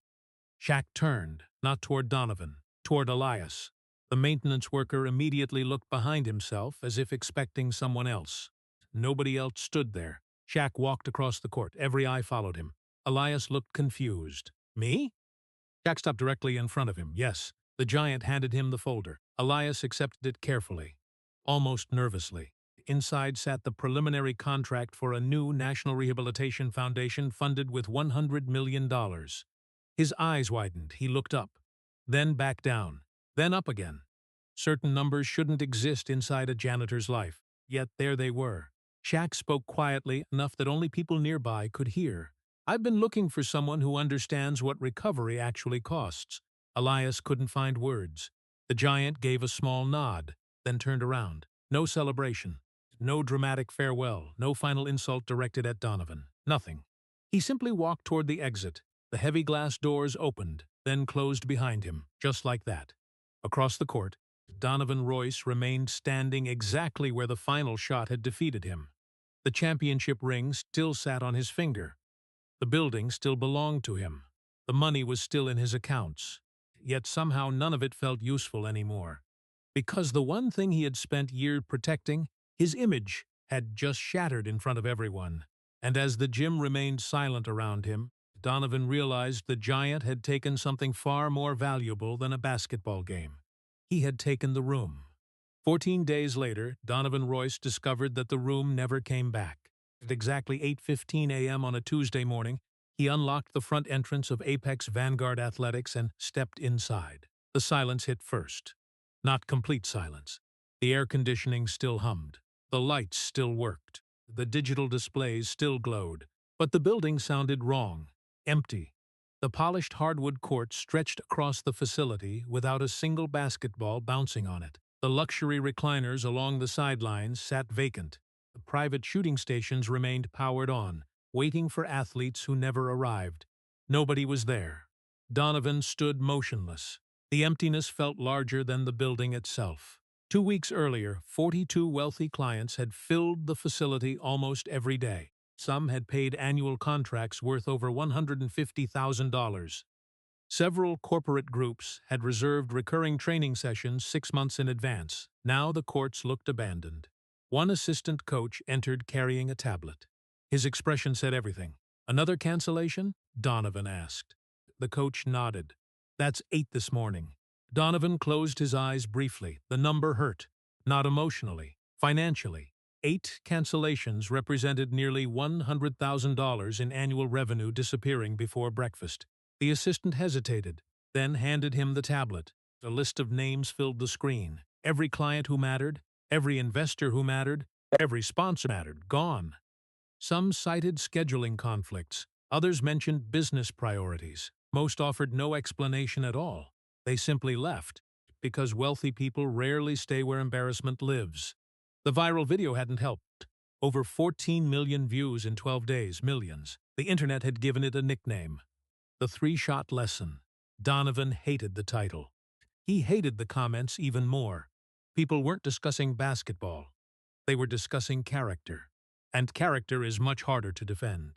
Shaq turned, not toward Donovan, toward Elias. The maintenance worker immediately looked behind himself as if expecting someone else. Nobody else stood there. Shaq walked across the court. Every eye followed him. Elias looked confused. "Me?" Shaq stopped directly in front of him. Yes. The Giant handed him the folder. Elias accepted it carefully, almost nervously. Inside sat the preliminary contract for a new National Rehabilitation Foundation funded with $100 million. His eyes widened. He looked up, then back down, then up again. Certain numbers shouldn't exist inside a janitor's life, yet there they were. Shaq spoke quietly, enough that only people nearby could hear. "I've been looking for someone who understands what recovery actually costs." Elias couldn't find words. The Giant gave a small nod, then turned around. No celebration. No dramatic farewell, no final insult directed at Donovan. Nothing. He simply walked toward the exit. The heavy glass doors opened, then closed behind him, just like that. Across the court, Donovan Royce remained standing exactly where the final shot had defeated him. The championship ring still sat on his finger. The building still belonged to him. The money was still in his accounts. Yet somehow none of it felt useful anymore. Because the one thing he had spent years protecting, his image, had just shattered in front of everyone. And as the gym remained silent around him, Donovan realized the Giant had taken something far more valuable than a basketball game. He had taken the room. 14 days later, Donovan Royce discovered that the room never came back. At exactly 8:15 a.m. on a Tuesday morning, he unlocked the front entrance of Apex Vanguard Athletics and stepped inside. The silence hit first. Not complete silence. The air conditioning still hummed. The lights still worked. The digital displays still glowed. But the building sounded wrong. Empty. The polished hardwood court stretched across the facility without a single basketball bouncing on it. The luxury recliners along the sidelines sat vacant. The private shooting stations remained powered on, waiting for athletes who never arrived. Nobody was there. Donovan stood motionless. The emptiness felt larger than the building itself. 2 weeks earlier, 42 wealthy clients had filled the facility almost every day. Some had paid annual contracts worth over $150,000. Several corporate groups had reserved recurring training sessions 6 months in advance. Now the courts looked abandoned. One assistant coach entered carrying a tablet. His expression said everything. "Another cancellation?" Donovan asked. The coach nodded. "That's 8 this morning." Donovan closed his eyes briefly. The number hurt. Not emotionally, financially. 8 cancellations represented nearly $100,000 in annual revenue disappearing before breakfast. The assistant hesitated, then handed him the tablet. A list of names filled the screen. Every client who mattered, every investor who mattered, every sponsor mattered, gone. Some cited scheduling conflicts. Others mentioned business priorities. Most offered no explanation at all. They simply left, because wealthy people rarely stay where embarrassment lives. The viral video hadn't helped. Over 14 million views in 12 days, millions. The internet had given it a nickname. The Three-Shot Lesson. Donovan hated the title. He hated the comments even more. People weren't discussing basketball. They were discussing character. And character is much harder to defend.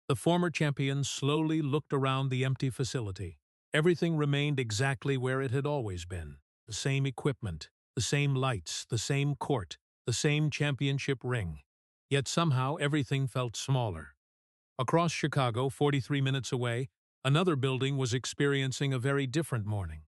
The former champion slowly looked around the empty facility. Everything remained exactly where it had always been. The same equipment, the same lights, the same court, the same championship ring. Yet somehow everything felt smaller. Across Chicago, 43 minutes away, another building was experiencing a very different morning.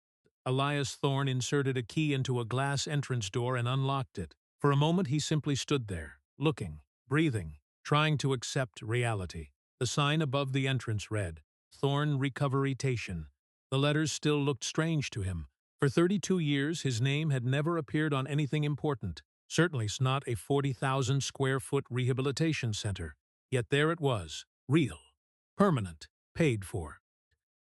Elias Thorne inserted a key into a glass entrance door and unlocked it. For a moment he simply stood there, looking, breathing, trying to accept reality. The sign above the entrance read, "Thorne Rehabilitation." The letters still looked strange to him. For 32 years his name had never appeared on anything important, certainly not a 40,000-square-foot rehabilitation center. Yet there it was, real, permanent, paid for.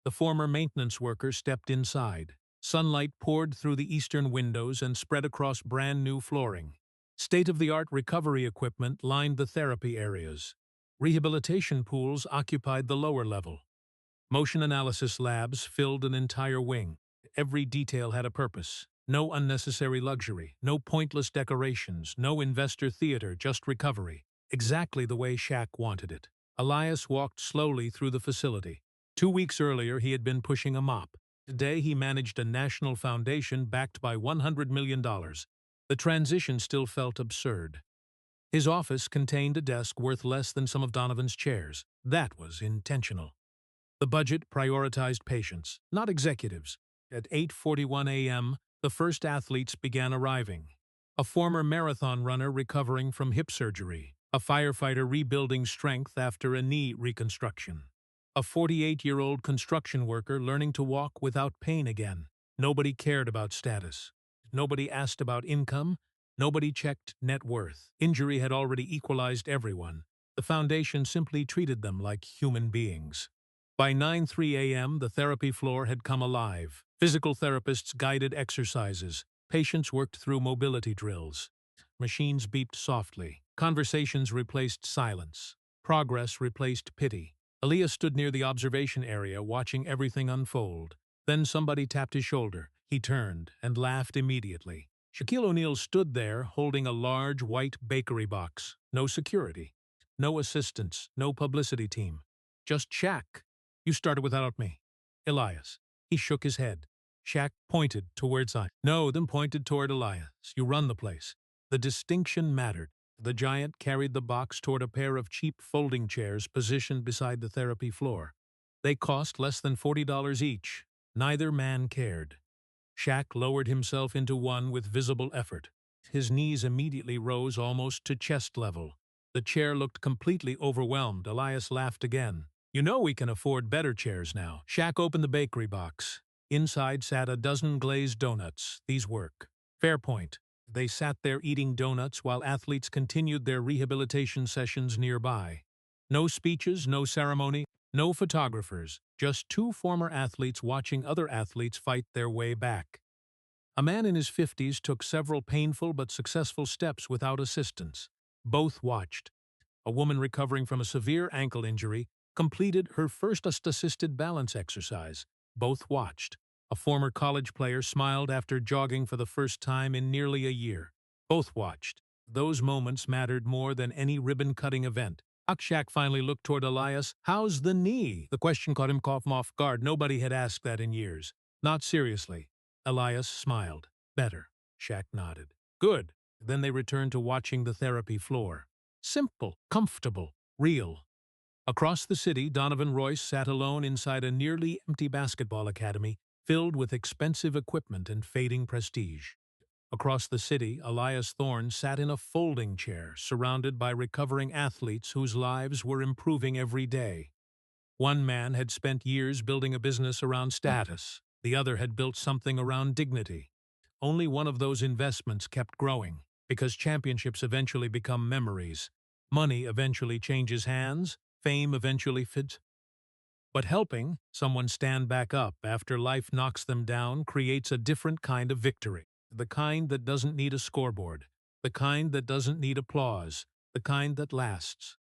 The former maintenance worker stepped inside. Sunlight poured through the eastern windows and spread across brand-new flooring. State-of-the-art recovery equipment lined the therapy areas. Rehabilitation pools occupied the lower level. Motion analysis labs filled an entire wing. Every detail had a purpose. No unnecessary luxury, no pointless decorations, no investor theater, just recovery. Exactly the way Shaq wanted it. Elias walked slowly through the facility. 2 weeks earlier he had been pushing a mop. Today he managed a national foundation backed by $100 million. The transition still felt absurd. His office contained a desk worth less than some of Donovan's chairs. That was intentional. The budget prioritized patients, not executives. At 8:41 a.m., the first athletes began arriving. A former marathon runner recovering from hip surgery. A firefighter rebuilding strength after a knee reconstruction. A 48-year-old construction worker learning to walk without pain again. Nobody cared about status. Nobody asked about income. Nobody checked net worth. Injury had already equalized everyone. The foundation simply treated them like human beings. By 9:03 a.m., the therapy floor had come alive. Physical therapists guided exercises. Patients worked through mobility drills. Machines beeped softly. Conversations replaced silence. Progress replaced pity. Elias stood near the observation area, watching everything unfold. Then somebody tapped his shoulder. He turned and laughed immediately. Shaquille O'Neal stood there, holding a large white bakery box. No security. No assistants. No publicity team. Just Shaq. "You started without me." "Elias." He shook his head. Shaq pointed towards I. "No, then pointed toward Elias. "You run the place." The distinction mattered. The giant carried the box toward a pair of cheap folding chairs positioned beside the therapy floor. They cost less than $40 each. Neither man cared. Shaq lowered himself into one with visible effort. His knees immediately rose almost to chest level. The chair looked completely overwhelmed. Elias laughed again. "You know we can afford better chairs now." Shaq opened the bakery box. Inside sat a dozen glazed donuts. These work. Fair point. They sat there eating donuts while athletes continued their rehabilitation sessions nearby. No speeches, no ceremony, no photographers, just two former athletes watching other athletes fight their way back. A man in his 50s took several painful but successful steps without assistance. Both watched. A woman recovering from a severe ankle injury completed her first assisted balance exercise. Both watched. A former college player smiled after jogging for the first time in nearly a year. Both watched. Those moments mattered more than any ribbon-cutting event. Shaq finally looked toward Elias. "How's the knee?" The question caught him off guard. Nobody had asked that in years. "Not seriously." Elias smiled. "Better." Shaq nodded. "Good." Then they returned to watching the therapy floor. Simple, comfortable, real. Across the city, Donovan Royce sat alone inside a nearly empty basketball academy filled with expensive equipment and fading prestige. Across the city, Elias Thorne sat in a folding chair surrounded by recovering athletes whose lives were improving every day. One man had spent years building a business around status. The other had built something around dignity. Only one of those investments kept growing, because championships eventually become memories. Money eventually changes hands, fame eventually fits. But helping someone stand back up after life knocks them down creates a different kind of victory. The kind that doesn't need a scoreboard. The kind that doesn't need applause. The kind that lasts.